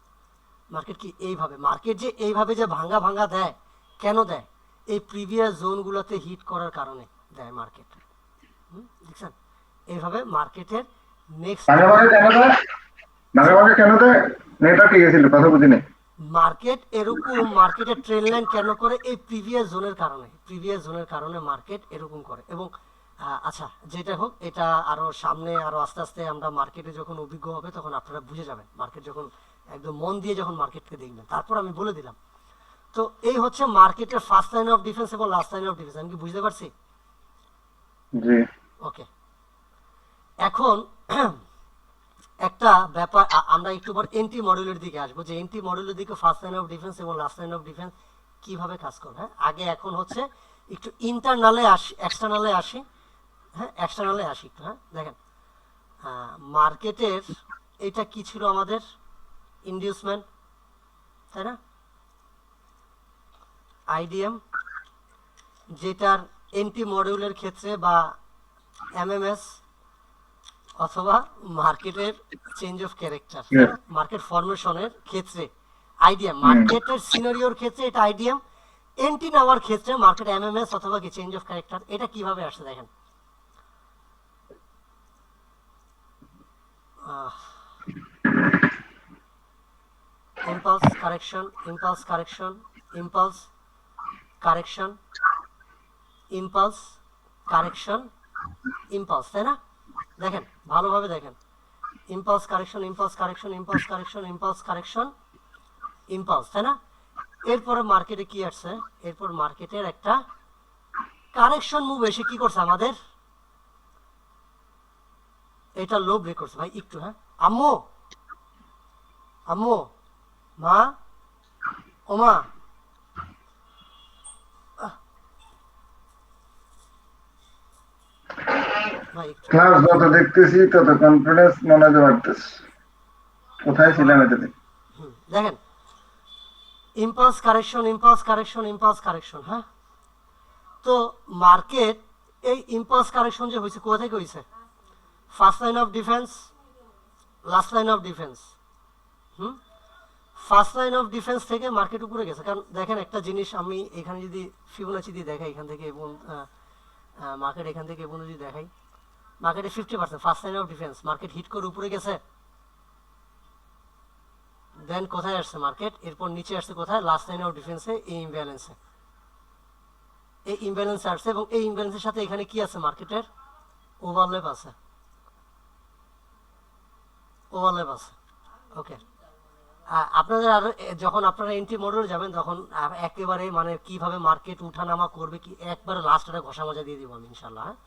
Speaker 1: মার্কেট কি এইভাবে, মার্কেট যে এইভাবে যে ভাঙ্গা ভাঙ্গা দেয়, কেন দেয়? এই প্রিভিয়াস জোনগুলোতে হিট করার কারণে দেয় মার্কেট। দেখছেন এইভাবে মার্কেটের নেক্সট
Speaker 2: ভাগে ভাগে কেন দেয়? ভাগে ভাগে কেন দেয়? নেটওয়ার্ক কি গেছিল, কথা বুঝিনি।
Speaker 1: মার্কেট এরকম মার্কেটের ট্রেন্ড লাইন কেন করে? এই প্রিভিয়াস জোনের কারণে, প্রিভিয়াস জোনের কারণে মার্কেট এরকম করে। এবং আচ্ছা যেটা হোক, এটা আরো সামনে আরো আস্তে আস্তে আমরা মার্কেটে যখন অভিজ্ঞ হবে তখন আপনারা বুঝে যাবেন, মার্কেট যখন একদম মন দিয়ে যখন মার্কেটকে দেখবেন, তারপর আমি বলে দিলাম। তো এই হচ্ছে মার্কেটের ফার্স্ট লাইন অফ ডিফেন্স এবং লাস্ট লাইন অফ ডিফেন্স। আমি কি বুঝতে পারছি?
Speaker 2: জি।
Speaker 1: ওকে, এখন একটা ব্যাপার, আমরা একটু পর এন্টি মডেলের দিকে আসবো, যে এন্টি মডেলের দিকে ফার্স্ট লাইন অফ ডিফেন্স এবং লাস্ট লাইন অফ ডিফেন্স কিভাবে কাজ করবে। হ্যাঁ, আগে এখন হচ্ছে একটু ইন্টারনালে আসি, এক্সটার্নালে আসি। হ্যাঁ, এক্সটার্নালে আসি একটু। হ্যাঁ, দেখেন মার্কেটের এটা কি ছিল আমাদের? ইনডিউসমেন্ট, তাই না? আইডিএম, যেটার এন্টি মডিউলের ক্ষেত্রে বা এমএমএস অথবা মার্কেটের চেঞ্জ অফ ক্যারেক্টার, মার্কেট ফরমেশনের ক্ষেত্রে আইডিএম, মার্কেটের সিনারিওর ক্ষেত্রে এটা আইডিএম, এন্টি নেওয়ার ক্ষেত্রে মার্কেট এমএমএস অথবা কি চেঞ্জ অফ ক্যারেক্টার। এটা কিভাবে আসছে দেখেন, impulse correction, impulse correction, impulse correction, impulse correction, impulse, তাই না? দেখেন ভালোভাবে দেখেন, impulse correction, impulse correction, impulse correction, impulse correction, impulse, তাই না? এরপরে মার্কেটে কি আসছে? এরপর মার্কেটের একটা কারেকশন মুভ এসে কি করছে আমাদের? এটা লো ব্রেক করছে ভাই একটু। হ্যাঁ, আম্মু, আম্মু, মা, ওমা, ভাই একটু।
Speaker 2: ক্লাস যত দেখতেছি তত কনফিডেন্স মনে হয় বাড়তেছে। কোথায় ছিলাম এতদিন?
Speaker 1: দেখেন impulse correction, impulse correction, impulse correction. হ্যাঁ, তো মার্কেট এই ইম্পালস কারেকশন যে হয়েছে কোথা থেকে হয়েছে? First line of defence, last line of defence. First line of defence থেকে মার্কেট উপরে গেছে। কারণ দেখেন একটা জিনিস, আমি এখানে যদি ফিবোনাচি দিয়ে দেখাই, এখান থেকে এবং মার্কেট এখান থেকে এবং যদি দেখাই, মার্কেটে 50% first line of defence, market hit করে উপরে গেছে। দেন কোথায় আসছে মার্কেট? এরপর নিচে আসছে কোথায়? লাস্ট লাইন অফ ডিফেন্সে, এই ইমব্যালেন্সে, এই ইমব্যালেন্সে আসছে। এবং এই ইমব্যালেন্সের সাথে এখানে কি আছে? মার্কেটের ওভারল্যাপ আছে, ওভারল্যাপ আছে। ওকে, আপনাদের আর যখন আপনারা এন্ট্রি মোডে যাবেন তখন একেবারে মানে কিভাবে মার্কেট উঠানামা করবে কি একবারে লাস্টে ঘষা মজা দিয়ে দিব আমি ইনশাল্লাহ। হ্যাঁ,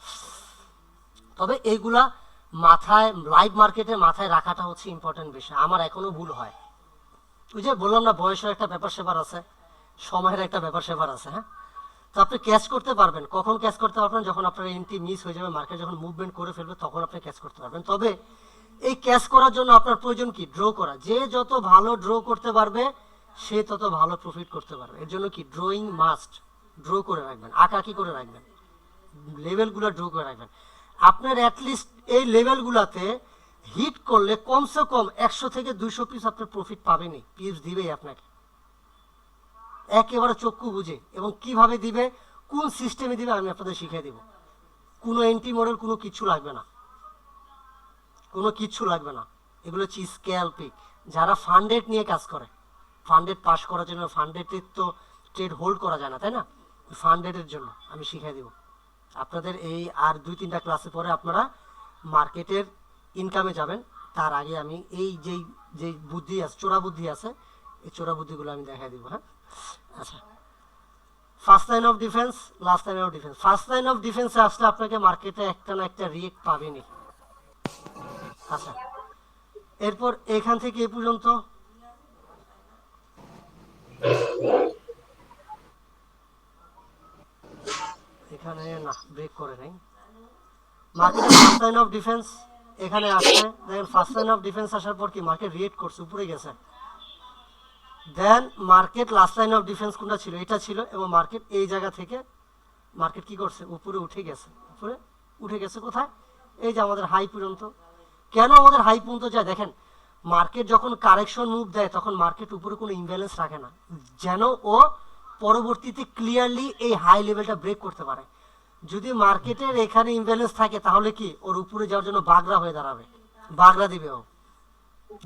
Speaker 1: তবে এইগুলা মাথায়, লাইভ মার্কেটে মাথায় রাখাটা হচ্ছে ইম্পর্টেন্ট বিষয়। আমার এখনো ভুল হয়, ওই যে বললাম না, বয়সের একটা ব্যাপার সেবার আছে, সময়ের একটা ব্যাপার সেবার আছে। হ্যাঁ, তো আপনি ক্যাচ করতে পারবেন, কখন ক্যাচ করতে পারবেন? যখন আপনার এন্ট্রি মিস হয়ে যাবে, মার্কেট যখন মুভমেন্ট করে ফেলবে তখন আপনি ক্যাচ করতে পারবেন। তবে এই ক্যাচ করার জন্য আপনার প্রয়োজন কি? ড্র করা। যে যত ভালো ড্র করতে পারবে সে তত ভালো প্রফিট করতে পারবে। এর জন্য কি? ড্রয়িং মাস্ট, ড্র করে রাখবেন, আঁকাকি করে রাখবেন, লেভেলগুলো ড্র করে রাখবেন। আপনার অ্যাটলিস্ট এই লেভেলগুলোতে হিট করলে কমসে কম 100 থেকে 200 পিস আপনার প্রফিট পাবেনই, পিস দিবেই আপনাকে একেবারে চক্ষু বুঝে। এবং কিভাবে দিবে, কোন সিস্টেমে দিবে আমি আপনাদের শিখিয়ে দিব। কোনো এন্ট্রি মডেল, কোনো কিছু লাগবে না, কোনো কিচ্ছু লাগবে না। এগুলো হচ্ছে স্ক্যালপিং। যারা ফান্ডেড নিয়ে কাজ করে, ফান্ডেড পাস করার জন্য, ফান্ডেডের তো ট্রেড হোল্ড করা যায় না, তাই না? ফান্ডেডের জন্য আমি শিখিয়ে দিব আপনাদের। এই আর 2-3টা ক্লাসে পরে আপনারা মার্কেটের ইনকামে যাবেন। তার আগে আমি এই যেই যেই বুদ্ধি আছে, চোরা বুদ্ধি আছে, এই চোরা বুদ্ধিগুলো আমি দেখাই দিব। হ্যাঁ, আচ্ছা, first line of defence, last line of defence. First line of ডিফেন্সে আসলে আপনাকে মার্কেটে একটা না একটা রিয়েক্ট পাবেনই। আচ্ছা, এরপর এখান থেকে এ পর্যন্ত এখান এখানে না ব্রেক করে নাই। মার্কেটের ফার্স্ট লাইন অফ ডিফেন্স এখানে আসছে, দেখেন ফার্স্ট লাইন অফ ডিফেন্স আসার পর কি মার্কেট রিয়েক্ট করছে, উপরে গেছে। Then market last line of defence কোনটা ছিল, এটা ছিল, এবং মার্কেট এই জায়গা থেকে মার্কেট কি করছে, উপরে উঠে গেছে। উপরে উঠে গেছে কোথায়, এই যে আমাদের হাই পর্যন্ত। কেন আমাদের হাই পর্যন্ত যায়, দেখেন মার্কেট যখন কারেকশন মুভ দেয় তখন মার্কেট উপরে কোনো ইমব্যালেন্স রাখে না, যেন ও পরবর্তীতে ক্লিয়ারলি এই হাই লেভেলটা ব্রেক করতে পারে। যদি মার্কেটের এখানে ইমব্যালেন্স থাকে তাহলে কি ওর উপরে যাওয়ার জন্য বাগড়া হয়ে দাঁড়াবে, বাগড়া দিবে, ও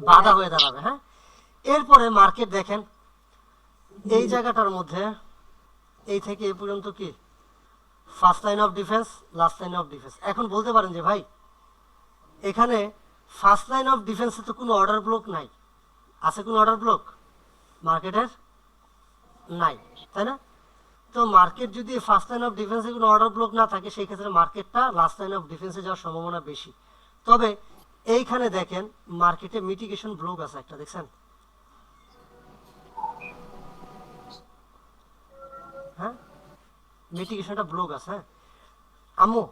Speaker 1: বাধা হয়ে দাঁড়াবে। হ্যাঁ, এরপরে মার্কেট দেখেন এই জায়গাটার মধ্যে এই থেকে এই পর্যন্ত কি first line of defence, last line of defence. এখন বলতে পারেন যে ভাই এখানে ফার্স্ট লাইন অফ ডিফেন্সে তো কোনো অর্ডার ব্লক নাই, আছে কোনো অর্ডার ব্লক মার্কেটের নাই, তাই না? তো মার্কেট যদি ফার্স্ট লাইন অফ ডিফেন্সে কোনো অর্ডার ব্লক না থাকে সেই ক্ষেত্রে মার্কেটটা লাস্ট লাইন অফ ডিফেন্সে যাওয়ার সম্ভাবনা বেশি। তবে এইখানে দেখেন মার্কেটে মিটিগেশন ব্লক আছে একটা, দেখছেন? হ্যাঁ, মিটিগেশনটা ব্লক আছে। হ্যাঁ আম্মু,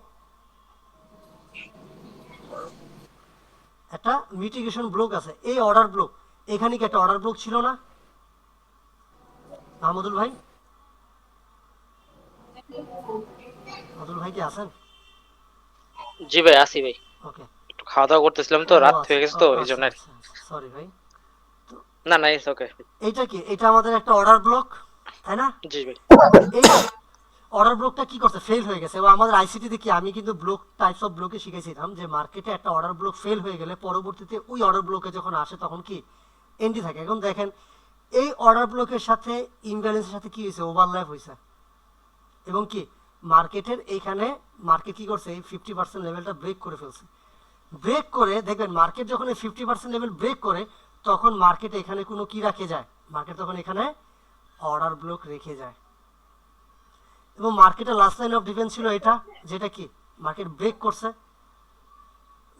Speaker 1: একটা মিটিগেশন ব্লক আছে, এই অর্ডার ব্লক, এখানে কি একটা অর্ডার ব্লক ছিল না মাহমুদুল ভাই? মাহমুদুল ভাই কি আছেন?
Speaker 3: জি ভাই আসি ভাই,
Speaker 1: ওকে,
Speaker 3: একটু খাওয়া দাওয়া করতেছিলাম তো, রাত হয়ে গেছে তো এই জন্য।
Speaker 1: সরি ভাই।
Speaker 3: না না ইটস ওকে।
Speaker 1: এইটা কি, এটা আমাদের একটা অর্ডার ব্লক, তাই না?
Speaker 3: জি ভাই।
Speaker 1: এই অর্ডার ব্লকটা কি করছে, ফেল হয়ে গেছে। এবং আমাদের আইসিটি তে কি আমি কিন্তু ব্লক টাইপস অফ ব্লকে শিখেছিলাম যে মার্কেটে একটা অর্ডার ব্লক ফেল হয়ে গেলে পরবর্তীতে ওই অর্ডার ব্লকে যখন আসে তখন কি এন্ট্রি থাকে। এখন দেখেন এই অর্ডার ব্লকের সাথে ইমব্যালেন্সের সাথে কি হয়েছে, ওভারল্যাপ হয়েছে, এবং কি মার্কেটের এইখানে মার্কেট কি করছে, এই 50% লেভেলটা ব্রেক করে ফেলছে। ব্রেক করে দেখবেন মার্কেট যখন এই 50% লেভেল ব্রেক করে তখন মার্কেট এখানে কোনো কি রাখে যায়, মার্কেট তখন এখানে অর্ডার ব্লক রেখে যায়। এবং মার্কেটের লাস্ট লাইন অফ ডিফেন্স ছিল এটা, যেটা কি মার্কেট ব্রেক করছে,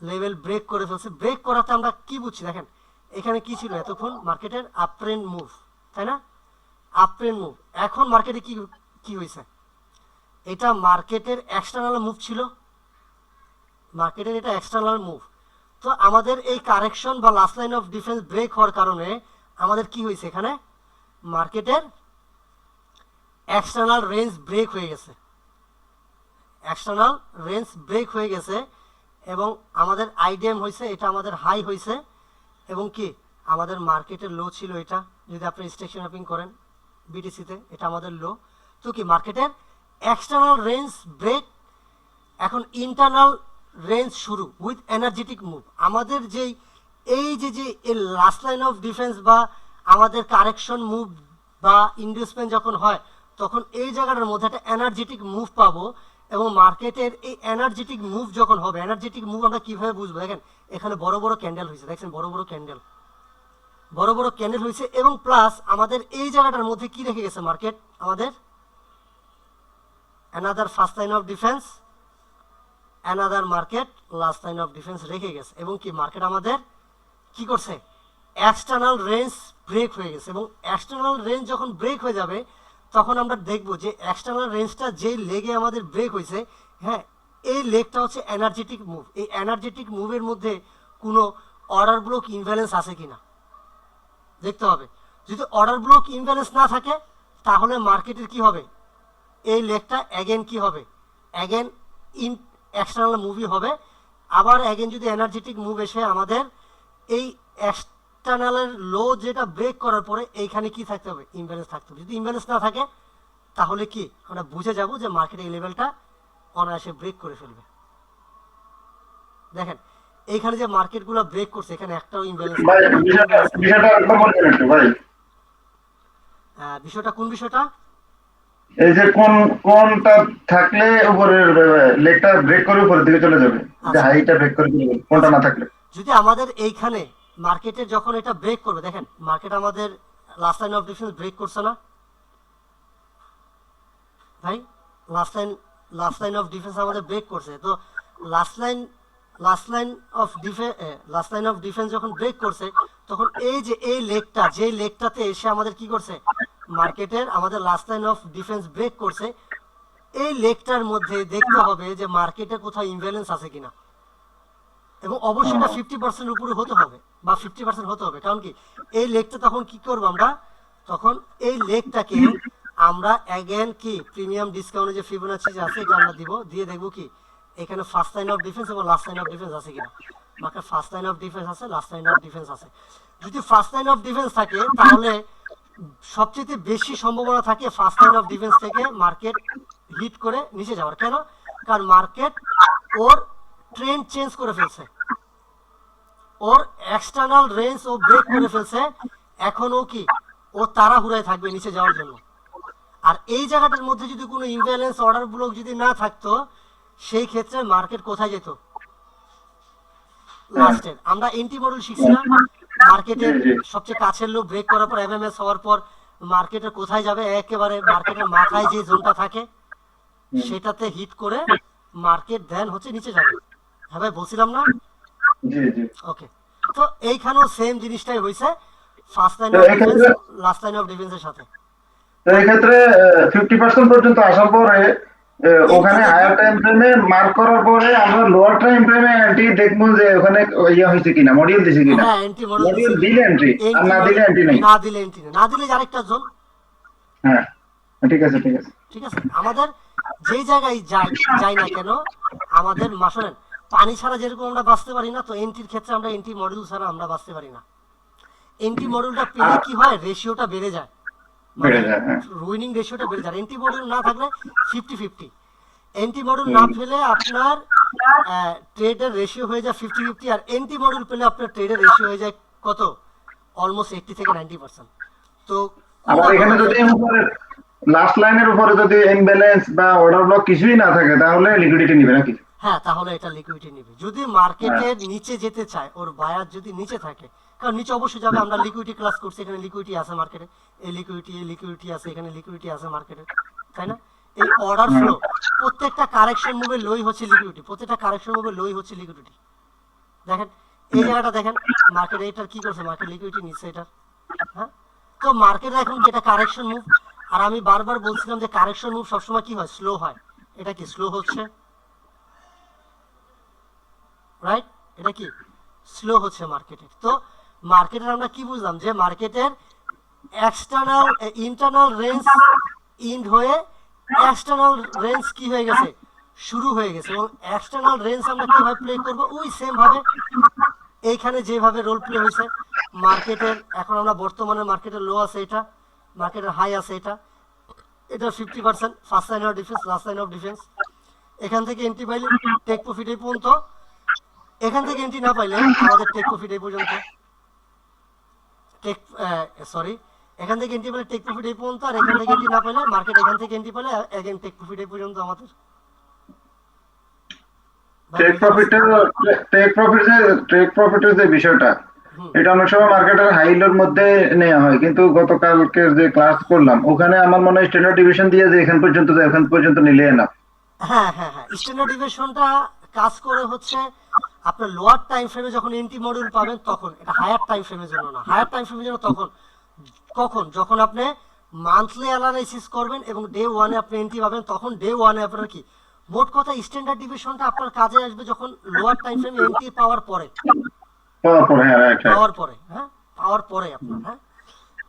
Speaker 1: লেভেল ব্রেক করে ফেলছে। ব্রেক করাতে আমরা কি বুঝছি, দেখেন এখানে কি ছিল এতক্ষণ মার্কেটের আপ ট্রেন্ড মুভ, তাই না? Up trend move. এখন মার্কেটে কি কি হয়েছে, এটা মার্কেটের এক্সটার্নাল মুভ ছিল, মার্কেটের এটা এক্সটার্নাল মুভ। তো আমাদের এই কারেকশন বা last line of defence break হওয়ার কারণে আমাদের কি হয়েছে, এখানে মার্কেটের এক্সটার্নাল রেঞ্জ ব্রেক হয়ে গেছে, এক্সটার্নাল রেঞ্জ ব্রেক হয়ে গেছে। এবং আমাদের আইডিএম হয়েছে, এটা আমাদের হাই হয়েছে, এবং কি আমাদের মার্কেটের লো ছিল এটা, যদি আপনি স্টেক ম্যাপিং করেন বিটিসিতে এটা আমাদের লো। তো কি মার্কেটের এক্সটার্নাল রেঞ্জ ব্রেক, এখন ইন্টারনাল রেঞ্জ শুরু উইথ এনার্জেটিক মুভ। আমাদের যেই এই যে যে লাস্ট লাইন অফ ডিফেন্স বা আমাদের কারেকশন মুভ বা ইনভেস্টমেন্ট যখন হয় তখন এই জায়গাটার মধ্যে একটা এনার্জেটিক মুভ পাবো। এবং মার্কেটের এই এনার্জেটিক মুভ যখন হবে, এনার্জেটিক মুভ আমরা কিভাবে বুঝবো, দেখেন এখানে বড় বড় ক্যান্ডেল হয়েছে, দেখছেন বড় বড় ক্যান্ডেল, বড় বড় ক্যান্ডেল হয়েছে। এবং প্লাস আমাদের এই জায়গাটার মধ্যে কি রেখে গেছে মার্কেট, আমাদের another first line of defence, another market last line of defence রেখে গেছে। এবং কি মার্কেট আমাদের কি করছে, এক্সটার্নাল রেঞ্জ ব্রেক হয়ে গেছে। এবং এক্সটার্নাল রেঞ্জ যখন ব্রেক হয়ে যাবে তখন আমরা দেখবো যে এক্সটার্নাল রেঞ্জটা যেই লেগে আমাদের ব্রেক হয়েছে, হ্যাঁ এই লেগটা হচ্ছে এনার্জেটিক মুভ। এই এনার্জেটিক মুভের মধ্যে কোনো অর্ডার ব্লক ইমব্যালেন্স আছে কিনা দেখতে হবে। যদি অর্ডার ব্লক ইমব্যালেন্স না থাকে তাহলে মার্কেটের কি হবে, এই লেগটা অ্যাগেন কি হবে, অ্যাগেন ইন এক্সটার্নাল মুভই হবে। আবার অ্যাগেন যদি এনার্জেটিক মুভ এসে আমাদের এই এক্সটার্নালের লো যেটা ব্রেক করার পরে এইখানে কি থাকতে হবে, ইমব্যালেন্স থাকতে হবে। যদি ইমব্যালেন্স না থাকে তাহলে কি আমরা বুঝে যাব যে মার্কেট এই লেভেলটা অনায়াসে ব্রেক করে ফেলবে। দেখেন এইখানে যে মার্কেটগুলো ব্রেক করছে এখানে একটাও ইমব্যালেন্স।
Speaker 2: ভাই বিষয়টা একটু বলবেন একটু ভাই,
Speaker 1: বিষয়টা কোন বিষয়টা,
Speaker 2: এই যে কোনটা থাকলে উপরের লেগটা ব্রেক করে উপরের দিকে চলে যাবে, যে হাইটা ব্রেক করে চলে যাবে, কোনটা না থাকলে।
Speaker 1: যদি আমাদের এইখানে মার্কেটের যখন এটা ব্রেক করবে, দেখেন মার্কেট আমাদের last line of defence break করছে না ভাই, লাস্ট লাইন অফ ডিফেন্স আমাদের ব্রেক করছে। তো লাস্ট লাইন অফ ডিফেন্স যখন ব্রেক করছে তখন এই যে এই লেগটা, যে লেগটাতে এসে আমাদের কি করছে মার্কেটের আমাদের last line of defence break করছে, এই লেগটার মধ্যে দেখতে হবে যে মার্কেটে কোথাও ইমব্যালেন্স আছে কিনা, এবং অবশ্যই এটা 50% উপরে হতে হবে বা 50% হতে হবে। কারণ কি এই লেগটা তখন কি করবো আমরা, তখন এই লেগটাকে আমরা অ্যাগেন কি প্রিমিয়াম ডিসকাউন্টে যে ফিবোনাচি যে আছে এটা আমরা দিব, দিয়ে দেখবো কি এখানে ফার্স্ট লাইন অফ ডিফেন্স এবং লাস্ট লাইন অফ ডিফেন্স আছে কিনা। Market first line of defence আছে, লাস্ট লাইন অফ ডিফেন্স আছে। যদি ফার্স্ট লাইন অফ ডিফেন্স থাকে তাহলে সবচেয়ে বেশি সম্ভাবনা থাকে ফার্স্ট লাইন অফ ডিফেন্স থেকে মার্কেট হিট করে নিচে যাওয়ার। কেন? কারণ মার্কেট ওর ট্রেন্ড চেঞ্জ করে ফেলছে, ওর এক্সটার্নাল রেঞ্জ ও ব্রেক করে ফেলছে, এখনো কি ও তাড়াহুড়ায় থাকবে নিচে যাওয়ার জন্য। আর এই জায়গাটার মধ্যে যদি কোনো ইমব্যালেন্স অর্ডার ব্লক যদি না থাকতো, সেই ক্ষেত্রে মার্কেট কোথায় যেত? লাস্টের আমরা এন্টি মডেল শিখছিলাম, মার্কেটের সবচেয়ে কাছের লো ব্রেক করার পর এমএমএস হওয়ার পর মার্কেটের কোথায় যাবে, একেবারে মার্কেটের মাথায় যে জোনটা থাকে সেটাতে হিট করে মার্কেট দেন হচ্ছে নিচে যাবে। হ্যাঁ ভাই বলছিলাম না?
Speaker 2: জি জি।
Speaker 1: ওকে, তো এইখানেও সেম জিনিসটাই হয়েছে, ফার্স্ট লাইন
Speaker 2: তো
Speaker 1: অফ
Speaker 2: এক্ষেত্রে
Speaker 1: ডিফেন্স লাস্ট লাইন অফ ডিফেন্সের সাথে।
Speaker 2: তো এই ক্ষেত্রে 50% পর্যন্ত আসার পরে ওখানে হায়ার টাইম ফ্রেমে মার্ক করার পরে আমরা লোয়ার টাইম ফ্রেমে এন্ট্রি দেখবো যে ওখানে ইয়ে হয়েছে কিনা, মডিউল দিছে কিনা।
Speaker 1: হ্যাঁ এন্টি মডেল
Speaker 2: মডিউল দিলে এন্ট্রি, আর না দিলে এন্ট্রি নাই।
Speaker 1: না দিলে এন্ট্রি না দিলে আরেকটা জোন।
Speaker 2: হ্যাঁ ঠিক আছে ঠিক আছে।
Speaker 1: ঠিক আছে, আমাদের যেই জায়গায় যাই না কেন আমাদের শোনেন, পানি ছাড়া যেরকম আমরা বাঁচতে পারি না, তো এন্ট্রির ক্ষেত্রে আমরা এন্ট্রি মডিউল ছাড়া আমরা বাঁচতে পারি না। এন্ট্রি মডিউলটা পেলে কি হয়, রেশিওটা বেড়ে যায়,
Speaker 2: বেড়ে যায়, হ্যাঁ।
Speaker 1: উইনিং রেশিওটা বেড়ে যায়। এন্ট্রি মডিউল না থাকলে 50-50, এন্ট্রি মডিউল না পেলে আপনার ট্রেডের রেশিও হয়ে যায় 50-50, আর এন্ট্রি মডিউল পেলে আপনার ট্রেডের রেশিও হয়ে যায় কত, অলমোস্ট 80 থেকে 90%। তো
Speaker 2: আবার এখানে যদি লাস্ট লাইনের উপরে যদি ইমব্যালেন্স বা অর্ডার ব্লক কিছুই না থাকে তাহলে লিকুইডিটি নিবে নাকি?
Speaker 1: হ্যাঁ, তাহলে এটা লিকুইডিটি নেবে। যদি মার্কেটের নিচে যেতে চায়, ওর বায়ার যদি নিচে থাকে, কারণ নিচে অবশ্যই যাবে। আমরা লিকুইডিটি ক্লাস করছি, এখানে লিকুইডিটি আছে মার্কেটে, এই লিকুইডিটি আছে, এখানে লিকুইডিটি আছে মার্কেটে, তাই না? এই অর্ডার ফ্লো প্রত্যেকটা কারেকশন মুভে লই হচ্ছে লিকুইডিটি, প্রত্যেকটা কারেকশন মুভে লই হচ্ছে লিকুইডিটি। দেখেন এই জায়গাটা দেখেন, মার্কেট এইটার কি করছে, মার্কেট লিকুইডিটি নিচ্ছে এটা। হ্যাঁ, তো মার্কেট এখন যেটা কারেকশন মুভ, আর আমি বারবার বলছিলাম যে কারেকশন মুভ সবসময় কি হয়, স্লো হয়। এটা কি স্লো হচ্ছে, রাইট? এটা কি স্লো হচ্ছে মার্কেটের। তো মার্কেটের আমরা কি বুঝলাম, যে মার্কেটের এক্সটার্নাল ইন্টারনাল রেঞ্জ ইন্ড হয়ে এক্সটার্নাল রেঞ্জ কি হয়ে গেছে, শুরু হয়ে গেছে। এবং এক্সটার্নাল রেঞ্জ আমরা কিভাবে প্লে করব, ওই সেম ভাবে এইখানে যেভাবে রোল প্লে হয়েছে মার্কেটের। এখন আমরা বর্তমানে মার্কেটের লো আছে এটা, মার্কেটের হাই আছে এটা, এটা 50% first line of defence, last line of defence. এখান থেকে এন্ট্রি পাইলে টেক প্রফিট এই পর্যন্ত, এখান থেকে এন্ট্রি না পাইলে আমাদের টেক প্রফিট এই পর্যন্ত, এখান থেকে এন্ট্রি পেলে টেক প্রফিট এই পর্যন্ত, আর এখান থেকে এন্ট্রি না পাইলে মার্কেট এখান থেকে এন্ট্রি পেলে এগেন টেক প্রফিট এই পর্যন্ত আমাদের।
Speaker 2: টেক প্রফিটের যে বিষয়টা, এটা অনেক সময় মার্কেটের হাইলোর মধ্যে নেওয়া হয়, কিন্তু গতকালকে যে ক্লাস করলাম ওখানে আমার মনে হয় স্ট্যান্ডার্ড ডিভিশন দিয়ে যে এখান পর্যন্ত যায়, ওখান পর্যন্ত নিলে না।
Speaker 1: হ্যাঁ হ্যাঁ হ্যাঁ, স্ট্যান্ডার্ড ডিভিশনটা কাজ করে হচ্ছে আপনার লোয়ার টাইম ফ্রেমে যখন এন্ট্রি মডিউল পাবেন তখন, এটা হায়ার টাইম ফ্রেমের জন্য না। হায়ার টাইম ফ্রেমের জন্য তখন কখন, যখন আপনি মান্থলি অ্যানালাইসিস করবেন এবং ডে ওয়ানে আপনি এন্ট্রি পাবেন, তখন ডে ওয়ানে আপনার কি মোট কথা স্ট্যান্ডার্ড ডিভিশনটা আপনার কাজে আসবে যখন লোয়ার টাইম ফ্রেমে এন্ট্রি পাওয়ার পরে, পাওয়ার পরে আপনার। হ্যাঁ,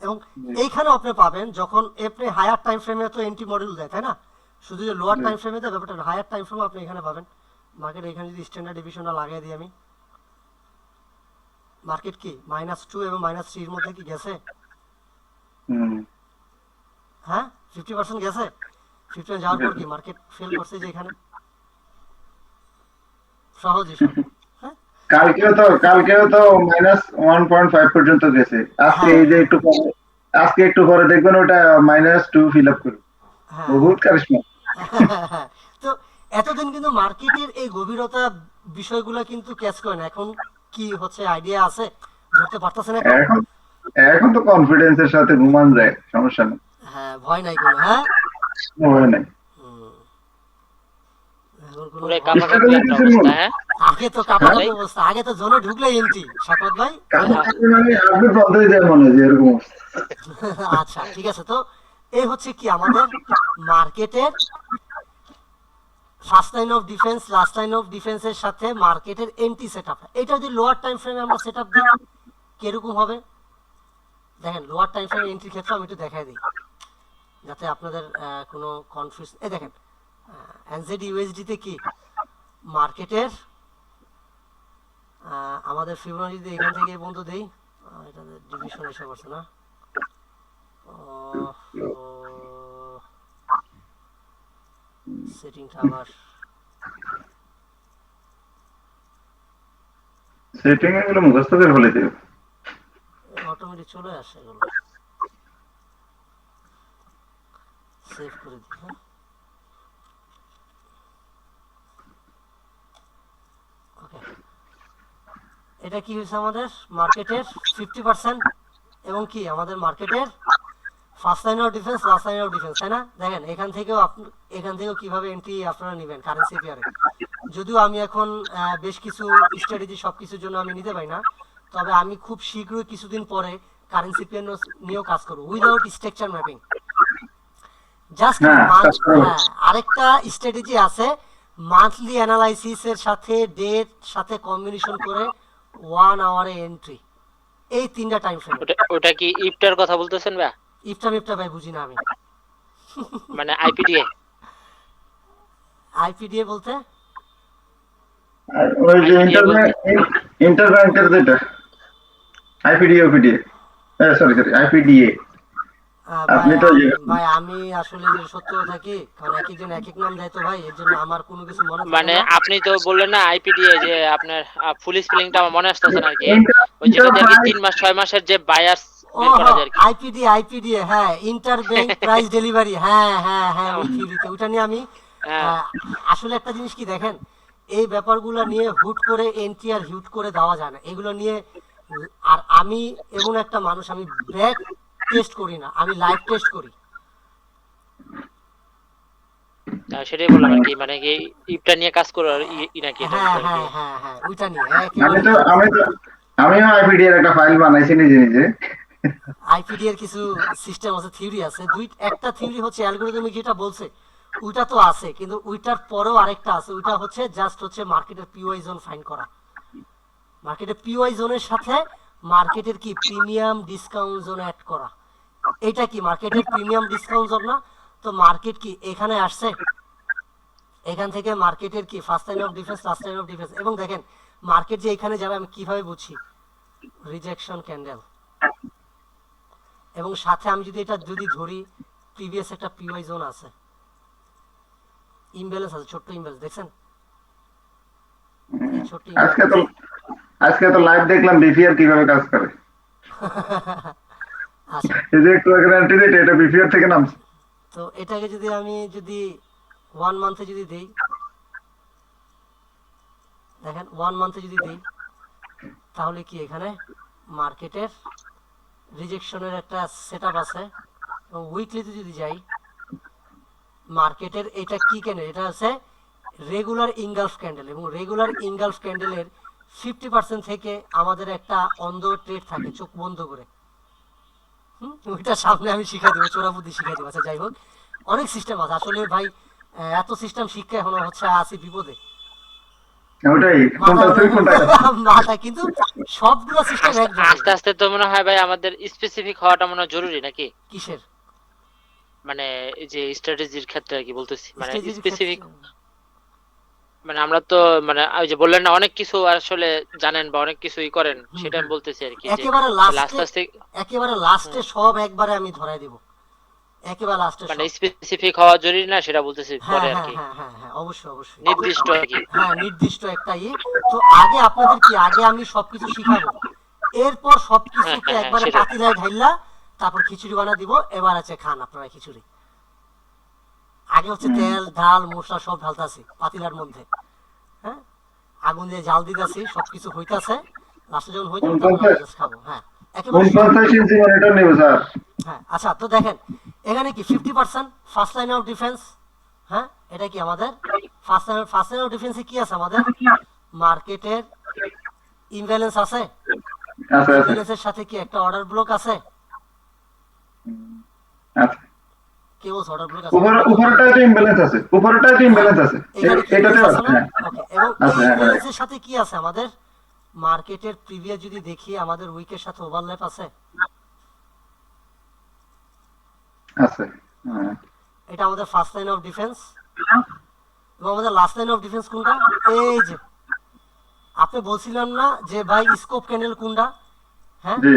Speaker 1: এবং এইখানে আপনি পাবেন যখন আপনি হায়ার টাইম ফ্রেমে তো এন্ট্রি মডিউল দেয়, তাই না? শুধু যে লোয়ার টাইম ফ্রেমে দেয় ব্যাপারটা, হায়ার টাইম ফ্রেমে আপনি এখানে পাবেন। মার্কেট এখানে যদি স্ট্যান্ডার্ড ডিভিশনটা লাগিয়ে দিই আমি, মার্কেট কি -2 এবং -3 এর মধ্যে কি গেছে? হ্যাঁ 50% গেছে। 50% যাওয়ার পর কি মার্কেট ফেল করছে যে এখানে সহজে। হ্যাঁ,
Speaker 2: কালকেও তো -1.5 পর্যন্ত গেছে। আজকে এই যে একটু পরে দেখবেন ওটা -2 ফিল আপ করবে। বহুত কারিশমা।
Speaker 1: তো এতদিন কিন্তু মার্কেটের এই গভীরতা বিষয়গুলো কিন্তু ক্যাচ করে না। এখন কি হচ্ছে আইডিয়া আছে, ধরতে পারতেছেন?
Speaker 2: এখন তো কনফিডেন্সের সাথে ঘুমান যায়, সমস্যা নেই।
Speaker 1: হ্যাঁ, ভয় নাই কোনো। হ্যাঁ,
Speaker 2: ভয় নাই।
Speaker 1: আগে তো কাপাকাপি অবস্থা, আগে তো জোনে ঢুকলে এন্ট্রি। সাকত ভাই
Speaker 2: আপনি বলতেই যায় মনে হয় যে এরকম।
Speaker 1: আচ্ছা ঠিক আছে, তো এই হচ্ছে কি আমাদের মার্কেটের first line of defence last line of ডিফেন্সের সাথে মার্কেটের এন্ট্রি সেটআপ। এটা যদি লোয়ার টাইম ফ্রেমে আমরা সেটআপ দিই কিরকম হবে দেখেন। লোয়ার টাইম ফ্রেমে এন্ট্রির ক্ষেত্রে আমি একটু দেখাই দিই যাতে আপনাদের কোনো কনফিউজ। এই দেখেন এনজেড ইউএসডি তে কি মার্কেটের আমাদের ফিবোনাচি যদি এখান থেকে এই পর্যন্ত দেই, এটা ডিভিশন এসে পড়ছে না, সেটিংটা আবার
Speaker 2: সেটিং এগুলো মুখস্থ করে বলে দিও।
Speaker 1: অটোমেটিক চলে আসে, এগুলো সেভ করে দিই। হ্যাঁ ওকে, এটা কি হয়েছে আমাদের মার্কেটের 50% এবং কি আমাদের মার্কেটের first line of defence last line of defence, তাই না? দেখেন এখান থেকেও কিভাবে এন্ট্রি আপনারা নেবেন কারেন্সি পেয়ারে। যদিও আমি এখন বেশ কিছু স্ট্র্যাটেজি সবকিছুর জন্য আমি নিতে পারি না, তবে আমি খুব শীঘ্রই কিছুদিন পরে কারেন্সি পেয়ার নিয়েও কাজ করবো উইদাউট স্ট্রাকচার ম্যাপিং। জাস্ট আরেকটা স্ট্র্যাটেজি আছে মান্থলি অ্যানালাইসিসের সাথে ডেট সাথে কম্বিনেশন করে 1 আওয়ারে এন্ট্রি, এই তিনটা টাইম ফ্রেম।
Speaker 3: ওটা কি ইফটার কথা বলতেছেন ভাই?
Speaker 1: ইফটা ভাই বুঝি না আমি।
Speaker 3: মানে আইপিডিএ
Speaker 1: আইপিডিএ বলতে
Speaker 2: আর ওই যে ইন্টারব্যাংকের যেটা আইপিডিএ ওপিডিএ, সরি আইপিডিএ। আপনি তো
Speaker 1: ভাই আমি আসলে যে সত্য কথা কি, কারণ এক একজন এক এক নাম দেয় তো ভাই, এর জন্য আমার কোনো কিছু মনে থাকে
Speaker 3: মানে
Speaker 1: না।
Speaker 3: আপনি তো বললেন না আইপিডিএ, যে আপনার ফুল স্পেলিংটা আমার মনে আসতেছে না আর কি। ওই যেটা দিয়ে 3 মাস 6 মাসের যে বায়ার্স বের করা যায় আর কি।
Speaker 1: আইপিডিএ হ্যাঁ, ইন্টার ব্যাংক প্রাইস ডেলিভারি, হ্যাঁ হ্যাঁ হ্যাঁ ওই থিওরিতে ওটা নিয়ে আমি আসলে একটা জিনিস কি দেখেন, এই ব্যাপারগুলো নিয়ে হুট করে এন্ট্রি আর হিউট করে দেওয়া যায় না এগুলো নিয়ে। আর আমি এমন একটা মানুষ, আমি ব্যাক টেস্ট করি না, আমি লাইভ টেস্ট করি।
Speaker 3: সেটাই বললাম আর কি, মানে কি ইফটা নিয়ে কাজ করো আর নাকি এটা
Speaker 1: হ্যাঁ
Speaker 3: আর কি।
Speaker 1: হ্যাঁ হ্যাঁ হ্যাঁ ওইটা নিয়ে
Speaker 2: আমিও আইপিডিএর একটা ফাইল বানাইছি নিজে নিজে।
Speaker 1: আইপিডি এর কিছু সিস্টেম আছে, থিওরি আছে। একটা থিওরি হচ্ছে অ্যালগরিদমিক যেটা বলছে ওইটা তো আছে, কিন্তু ওইটার পরেও আরেকটা আছে, ওইটা হচ্ছে জাস্ট হচ্ছে মার্কেটের পিওআই জোন ফাইন্ড করা। মার্কেটের পিওআই জোনের সাথে মার্কেটের কি প্রিমিয়াম ডিসকাউন্ট জোন অ্যাড করা। এটা কি মার্কেটের প্রিমিয়াম ডিসকাউন্ট জোন না? তো মার্কেট কি এখানে আসছে, এখান থেকে মার্কেটের কি first line of defence last line of defence. এবং দেখেন মার্কেট যে এখানে যাবে আমি কিভাবে বুঝছি, রিজেকশন ক্যান্ডেল, এবং সাথে আমি যদি এটা ধরি প্রিভিয়াস একটা পিওআই জোন আছে, ইমব্যালেন্স আছে, ছোট্ট ইমব্যালেন্স দেখছেন, এই ছোট্ট
Speaker 2: আজকে তো লাইভ দেখলাম বিপিআর কিভাবে কাজ করে।
Speaker 1: আচ্ছা
Speaker 2: এই যে একটু আগে এন্ট্রি দিতে এটা বিপিআর থেকে নামছে।
Speaker 1: তো এটাকে আমি 1 মান্থে যদি দেই, দেখেন 1 মান্থে যদি দেই তাহলে কি এখানে মার্কেটের রিজেকশনের একটা সেটআপ আছে। এবং উইকলিতে যদি যাই মার্কেটের এটা কি ক্যান্ডেল, এটা আছে রেগুলার ইনগালফ ক্যান্ডেল, এবং রেগুলার ইনগালফ ক্যান্ডেলের 50% থেকে আমাদের একটা অন্ধ ট্রেড থাকে চোখ বন্ধ করে। ওইটা সামনে আমি শিখা দেবো, চোরা বুদ্ধি শিখা দেবো। আচ্ছা যাই হোক, অনেক সিস্টেম আছে আসলে ভাই, এত সিস্টেম শিক্ষা এখন হচ্ছে আসি বিপদে
Speaker 2: ওটাই কোনটা তুই কোনটা
Speaker 1: মাথা, কিন্তু সবগুলো সিস্টেম এক
Speaker 3: আস্তে আস্তে তো মনে হয় ভাই আমাদের স্পেসিফিক হওয়াটা মনে হয় জরুরি নাকি?
Speaker 1: কিসের
Speaker 3: মানে এই যে স্ট্র্যাটেজির ক্ষেত্রে আর কি বলতেছি, মানে
Speaker 1: স্ট্র্যাটেজির
Speaker 3: স্পেসিফিক,
Speaker 1: ক্ষেত্রে?
Speaker 3: মানে আমরা তো মানে ওই যে বললেন না অনেক কিছু আসলে জানেন বা অনেক কিছুই করেন, সেটা আমি বলতেছি আর কি, যে
Speaker 1: একেবারে
Speaker 3: লাস্ট
Speaker 1: লাস্টে, একেবারে লাস্টে সব একবারে আমি ধরাই দিব, একেবারে লাস্টে
Speaker 3: মানে স্পেসিফিক হওয়া জরুরি না সেটা বলতেছি
Speaker 1: হ্যাঁ
Speaker 3: পরে আর
Speaker 1: হ্যাঁ
Speaker 3: কি,
Speaker 1: হ্যাঁ হ্যাঁ হ্যাঁ অবশ্যই অবশ্যই
Speaker 3: নির্দিষ্ট আর কি।
Speaker 1: হ্যাঁ নির্দিষ্ট একটা তো আগে আপনাদের কি, আগে আমি সবকিছু শিখাবো, এরপর সবকিছুকে একবারে
Speaker 3: সেটা।
Speaker 1: পাতিলায় ঢাইলা তারপর খিচুড়ি বানা দিব, এবার আছে খান আপনারা খিচুড়ি। আগে হচ্ছে তেল ডাল মশলা সব ঢালতাছি পাতিলার মধ্যে, হ্যাঁ আগুন দিয়ে জাল দিতেছি, সবকিছু হইতাছে, লাস্টে যখন হইতে খাবো। হ্যাঁ একেবারে
Speaker 2: 49 ইঞ্চি মনিটর নেব স্যার।
Speaker 1: হ্যাঁ আচ্ছা তো দেখেন এখানে কি 50% ফার্স্ট লাইন অফ ডিফেন্স। হ্যাঁ এটা কি আমাদের ফার্স্ট লাইন অফ ডিফেন্সে কি আছে আমাদের, মার্কেটের ইমব্যালেন্স আছে,
Speaker 2: আচ্ছা
Speaker 1: ইমব্যালেন্সের সাথে কি একটা অর্ডার ব্লক আছে,
Speaker 2: আচ্ছা
Speaker 1: কেবলস অর্ডার ব্লক আছে,
Speaker 2: উপরেরটা তো ইমব্যালেন্স আছে, উপরেরটা তো ইমব্যালেন্স আছে,
Speaker 1: এখানে কি
Speaker 2: এটাতে
Speaker 1: imbalance
Speaker 2: আছে
Speaker 1: আছে না?
Speaker 2: হ্যাঁ
Speaker 1: ওকে, এবং
Speaker 2: আছে,
Speaker 1: এই
Speaker 2: হ্যাঁ,
Speaker 1: ইমব্যালেন্সের সাথে কি আছে আমাদের মার্কেটের প্রিভিয়াস যদি দেখি আমাদের উইকের সাথে ওভারল্যাপ আছে।
Speaker 2: আছে হ্যাঁ।
Speaker 1: এটা আমাদের ফার্স্ট লাইন অফ ডিফেন্স, এবং আমাদের লাস্ট লাইন অফ ডিফেন্স কোনটা? এই যে আপনি বলছিলেন না যে ভাই স্কোপ ক্যান্ডেল কোনটা, হ্যাঁ
Speaker 2: জি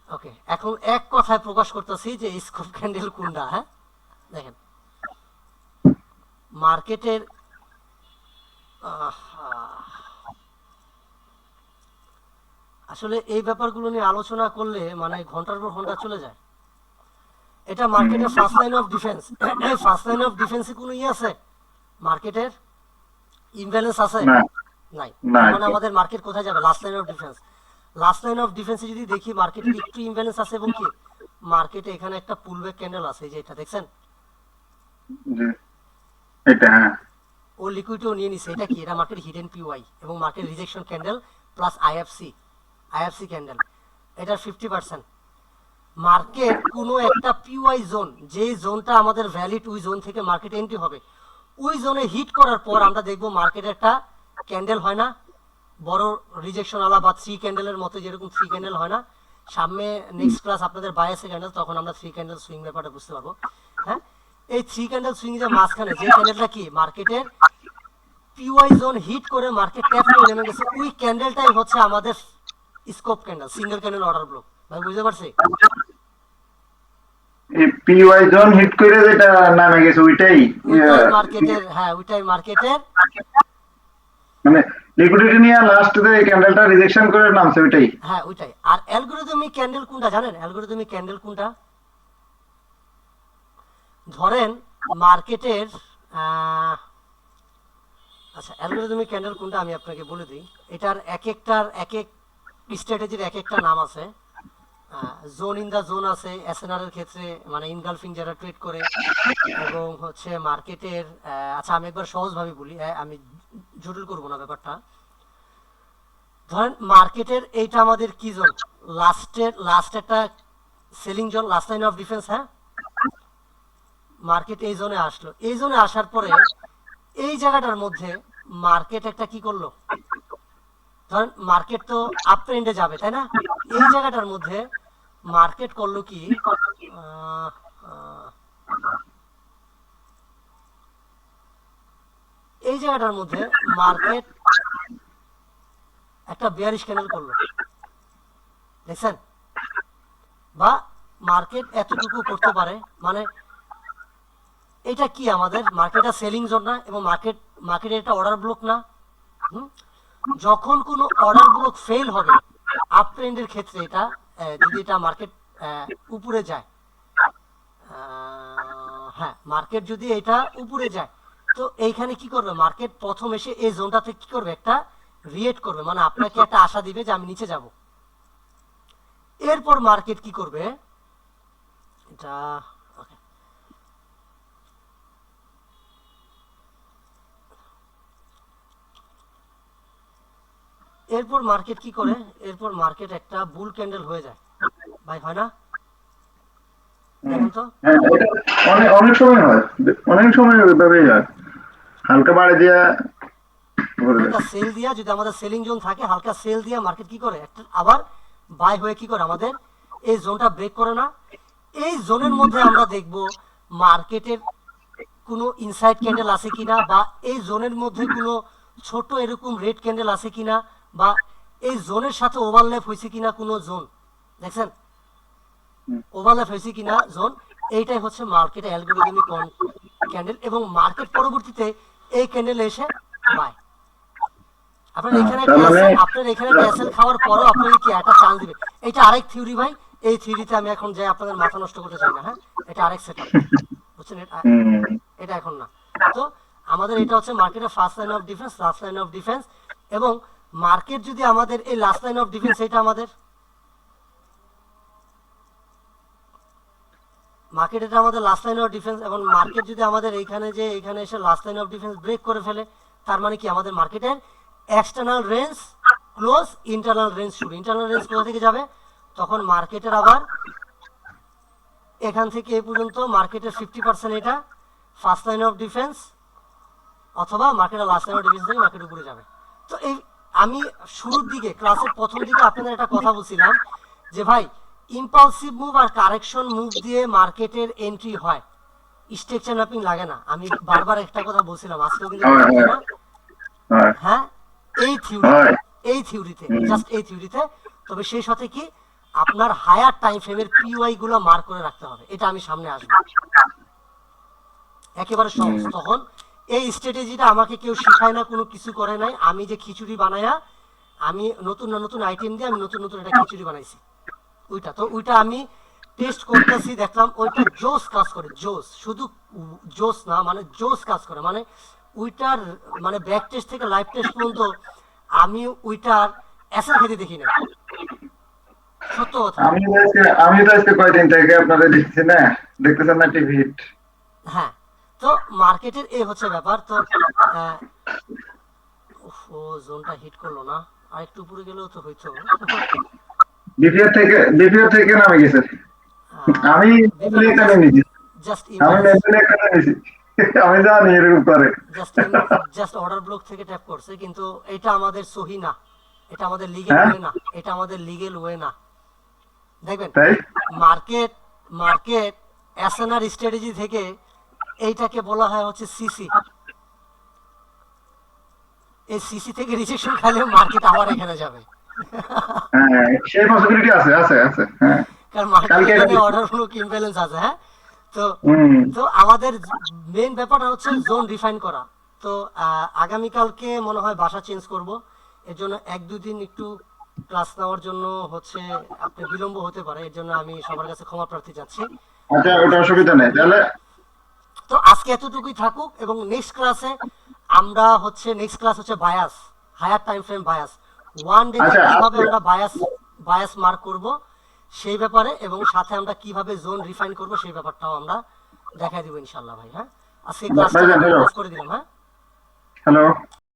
Speaker 1: ওকে, এখন এক কথায় প্রকাশ করতেছি যে স্কোপ ক্যান্ডেল কোনটা। হ্যাঁ দেখেন মার্কেটের আসলে এই ব্যাপারগুলো নিয়ে আলোচনা করলে মানে ঘন্টার পর ঘন্টা চলে যায়। এটা মার্কেটের ফার্স্ট লাইন অফ ডিফেন্স। এই ফার্স্ট লাইন অফ ডিফেন্সে কোনো আছে মার্কেটের ইমব্যালেন্স আছে?
Speaker 2: না
Speaker 1: নাই।
Speaker 2: না
Speaker 1: মানে আমাদের মার্কেট কোথায় যাবে? Last line of defence. Last line of ডিফেন্সে যদি দেখি মার্কেটের একটু ইমব্যালেন্স আছে, এবং কি মার্কেটে এখানে একটা পুলব্যাক ক্যান্ডেল আছে, এই যে এটা দেখছেন,
Speaker 2: জি এটা হ্যাঁ
Speaker 1: ও লিকুইডও নিয়ে নিছে। এটা কি? এটা মার্কেট হিডেন পিওয়াই এবং market rejection candle plus IFC candle, এটার 50%। মার্কেট কোনো একটা পিওয়াই জোন, যে জোনটা আমাদের ভ্যালিড, ওই জোন থেকে মার্কেট এন্ট্রি হবে। ওই জোনে হিট করার পর আমরা দেখবো মার্কেটে একটা ক্যান্ডেল হয় না বড় রিজেকশন আলা, বা 3 ক্যান্ডেলের মতো, যেরকম 3 ক্যান্ডেল হয় না সামনে। নেক্সট ক্লাস আপনাদের বায়াসে ক্যান্ডেল, তখন আমরা 3 ক্যান্ডেল সুইং ব্যাপারটা বুঝতে পারবো। হ্যাঁ, এই 3 ক্যান্ডেল সুইং যে মাঝখানে যে ক্যান্ডেলটা কি মার্কেটের পিওয়াই জোন হিট করে মার্কেট ট্যাপ করে নেমে গেছে, ওই ক্যান্ডেলটাই হচ্ছে আমাদের scope candle, single candle order block. ভাই বুঝতে পারছি?
Speaker 2: এই পিওয়াই জোন হিট করে যেটা নামে গেছে ওইটাই
Speaker 1: ওইটাই মার্কেটের, হ্যাঁ ওইটাই মার্কেটের,
Speaker 2: মানে লিকুইডিটি নিয়ে লাস্ট যে ক্যান্ডেলটা রিজেকশন করে নামছে ওইটাই।
Speaker 1: হ্যাঁ ওইটাই। আর অ্যালগরিদমিক ক্যান্ডেল কোনটা জানেন? অ্যালগরিদমিক ক্যান্ডেল কোনটা? ধরেন মার্কেটের আচ্ছা, অ্যালগরিদমিক ক্যান্ডেল কোনটা আমি আপনাকে বলে দিই। এটার এক একটার এক এক স্ট্র্যাটেজির এক একটা নাম আছে। জোন ইন দা জোন আছে এসএনআর এর ক্ষেত্রে, মানে ইনগালফিং যারা ট্রেড করে, এবং হচ্ছে মার্কেটের আচ্ছা আমি একবার সহজভাবে বলি, আমি জটিল করব না ব্যাপারটা। ধরেন মার্কেটের এইটা আমাদের কি জোন? লাস্ট একটা selling zone, last line of defence. হ্যাঁ, মার্কেট এই জোনে আসলো, এই জোনে আসার পরে এই জায়গাটার মধ্যে মার্কেট একটা কি করলো? ধরেন মার্কেট তো আপ ট্রেন্ডে যাবে, তাই না? এই জায়গাটার মধ্যে মার্কেট করলো কি, এই জায়গাটার মধ্যে মার্কেট একটা বেয়ারিশ ক্যান্ডেল করলো, দেখছেন? বা মার্কেট এতটুকু করতে পারে, মানে এটা কি আমাদের মার্কেটটা সেলিং জোন না, এবং মার্কেট এটা অর্ডার ব্লক না। যখন কোনো অর্ডার ব্লক ফেল হবে আপ ট্রেন্ডের ক্ষেত্রে, এটা যদি এটা মার্কেট উপরে যায়, হ্যাঁ মার্কেট যদি এটা উপরে যায়, তো এইখানে কি করবে মার্কেট? প্রথম এসে এই জোনটাতে কি করবে? একটা রিয়েক্ট করবে, মানে আপনাকে একটা আশা দিবে যে আমি নিচে যাব। এরপর মার্কেট কি করবে? এটা এরপর মার্কেট কি করে? এরপর মার্কেট একটা বুল ক্যান্ডেল হয়ে যায়, ভাই হয় না? দেখেন তো,
Speaker 2: হ্যাঁ এটা অনেক অনেক সময় হয়, অনেক সময় ওইভাবেই হয়, হালকা বাড়ে দিয়া করে দেয়।
Speaker 1: হালকা সেল দিয়া, যদি আমাদের সেলিং জোন থাকে, হালকা সেল দিয়া মার্কেট কি করে? একটা আবার বাই হয়ে কি করে? আমাদের এই জোনটা ব্রেক করে না। এই জোনের মধ্যে আমরা দেখব মার্কেটের কোনো ইনসাইড ক্যান্ডেল আছে কিনা, বা এই জোনের মধ্যে কোনো ছোট এরকম রেড ক্যান্ডেল আছে কিনা, বা এই জোনের সাথে ওভারল্যাপ হয়েছে কিনা কোনো জোন, দেখছেন? ওভারল্যাপ হয়েছে কিনা জোন, এইটাই হচ্ছে মার্কেটে অ্যালগরিদমিক ক্যান্ডেল। এবং মার্কেট পরবর্তীতে এই ক্যান্ডেল এসে বাই। আপনার এখানে ক্যাসেল খাওয়ার পরও আপনাকে কি একটা চান্স দিবে। এটা আরেক থিওরি ভাই, এই থিওরিতে আমি এখন যাই আপনাদের মাথা নষ্ট করতে চাই না। হ্যাঁ, এটা আরেক সেটআপ, বুঝছেন? এটা এখন না। তো আমাদের এটা হচ্ছে মার্কেটের first line of defence, last line of defence, এবং মার্কেট যদি আমাদের এই লাস্ট লাইন অফ ডিফেন্স, এটা আমাদের মার্কেট, এটা আমাদের লাস্ট লাইন অফ ডিফেন্স, এবং মার্কেট যদি আমাদের এইখানে যে এইখানে এসে last line of defence break করে ফেলে, তার মানে কি আমাদের মার্কেটের external range close, internal range শুরু। ইন্টারনাল রেঞ্জ কোথা থেকে যাবে? তখন মার্কেটের আবার এখান থেকে এ পর্যন্ত মার্কেটের 50% এটা ফার্স্ট লাইন অফ ডিফেন্স, অথবা মার্কেটের লাস্ট লাইন অফ ডিফেন্স থেকে মার্কেট উপরে যাবে। তো এই আমি শুরুর দিকে ক্লাসের প্রথম দিকে আপনাদের একটা কথা বলছিলাম যে ভাই ইম্পালসিভ মুভ আর কারেকশন মুভ দিয়ে মার্কেটের এন্ট্রি হয়, স্ট্রাকচার ম্যাপিং লাগে না। আমি বারবার একটা কথা বলছিলাম, আজকেও কিন্তু
Speaker 2: হয়,
Speaker 1: বলছি
Speaker 2: হয়।
Speaker 1: না।
Speaker 2: হয়
Speaker 1: হ্যাঁ,
Speaker 2: হয়।
Speaker 1: এই থিওরিতে জাস্ট এই থিওরিতে। তবে সেই সাথে কি আপনার হায়ার টাইম ফ্রেমের পিওয়াই গুলো মার্ক করে রাখতে হবে, এটা আমি সামনে আসবো, একেবারে সহজ। তখন এই স্ট্র্যাটেজিটা আমাকে কেউ শিখায় না, কোনো কিছু করে নাই, আমি যে খিচুড়ি বানায়া আমি নতুন নতুন আইটেম দিয়ে আমি নতুন নতুন একটা খিচুড়ি বানাইছি, ওইটা তো ওইটা আমি টেস্ট করতেছি, দেখলাম ওইটা জোস কাজ করে, জোস, শুধু জোস না মানে জোস কাজ করে, মানে ওইটার মানে ব্যাক টেস্ট থেকে লাইভ টেস্ট পর্যন্ত আমি ওইটার অ্যাসেল খেতে দেখি না, সত্য কথা।
Speaker 2: আমি তো আজকে কয়দিন থেকে আপনাদের দেখছি না, দেখতেছেন না টিভি হিট।
Speaker 1: হ্যাঁ, তো মার্কেটের এই হচ্ছে ব্যাপার। তো ও জোনটা হিট করলো না, আর একটু উপরে গেলেও তো হইতো।
Speaker 2: ডিপিআর থেকে নামে গেছে। আমি এখানে নিয়েছি,
Speaker 1: জাস্ট
Speaker 2: আমি মেনটেন এখানে নিয়েছি। আমি জানি এরকম করে।
Speaker 1: জাস্ট অর্ডার ব্লক থেকে ট্যাপ করছে, কিন্তু এটা আমাদের সহি না, এটা আমাদের লিগ্যাল
Speaker 2: হ্যাঁ?
Speaker 1: ওয়ে না, এটা আমাদের লিগ্যাল ওয়ে না। দেখবেন
Speaker 2: তাই
Speaker 1: মার্কেট এসএনআর স্ট্র্যাটেজি থেকে এইটাকে বলা হয় হচ্ছে সিসি। এই সিসি থেকে রিজেকশন খাইলে মার্কেট আবার এখানে যাবে,
Speaker 2: হ্যাঁ, সেই পসিবিলিটি আছে আছে আছে। হ্যাঁ,
Speaker 1: কারণ
Speaker 2: কালকে
Speaker 1: মার্কেটে
Speaker 2: এটা-
Speaker 1: অর্ডার ব্লক ইমব্যালেন্স আছে। হ্যাঁ, তো
Speaker 2: হুম।
Speaker 1: তো আমাদের মেইন ব্যাপারটা হচ্ছে জোন ডিফাইন করা। তো আগামীকালকে মনে হয় বাসা চেঞ্জ করব, এর জন্য 1-2 দিন একটু ক্লাস নেওয়ার জন্য হচ্ছে আপনি বিলম্ব হতে পারে, এর জন্য আমি সবার কাছে ক্ষমা প্রার্থী চাচ্ছি।
Speaker 2: আচ্ছা, ওটা অসুবিধা নেই তাহলে।
Speaker 1: তো আজকে এতটুকুই থাকুক, এবং নেক্সট ক্লাসে আমরা হচ্ছে নেক্সট ক্লাস হচ্ছে bias, higher time frame bias, one day
Speaker 2: আচ্ছা,
Speaker 1: কিভাবে
Speaker 2: আজকে-
Speaker 1: আমরা বায়াস মার্ক করব সেই ব্যাপারে, এবং সাথে আমরা কিভাবে জোন রিফাইন করব সেই ব্যাপারটাও আমরা দেখাই দিব ইনশাআল্লাহ ভাই। হ্যাঁ, আজকে ক্লাসটা
Speaker 2: ভাইজান, hello.
Speaker 1: অফ করে দিলাম। হ্যাঁ,
Speaker 2: হ্যালো।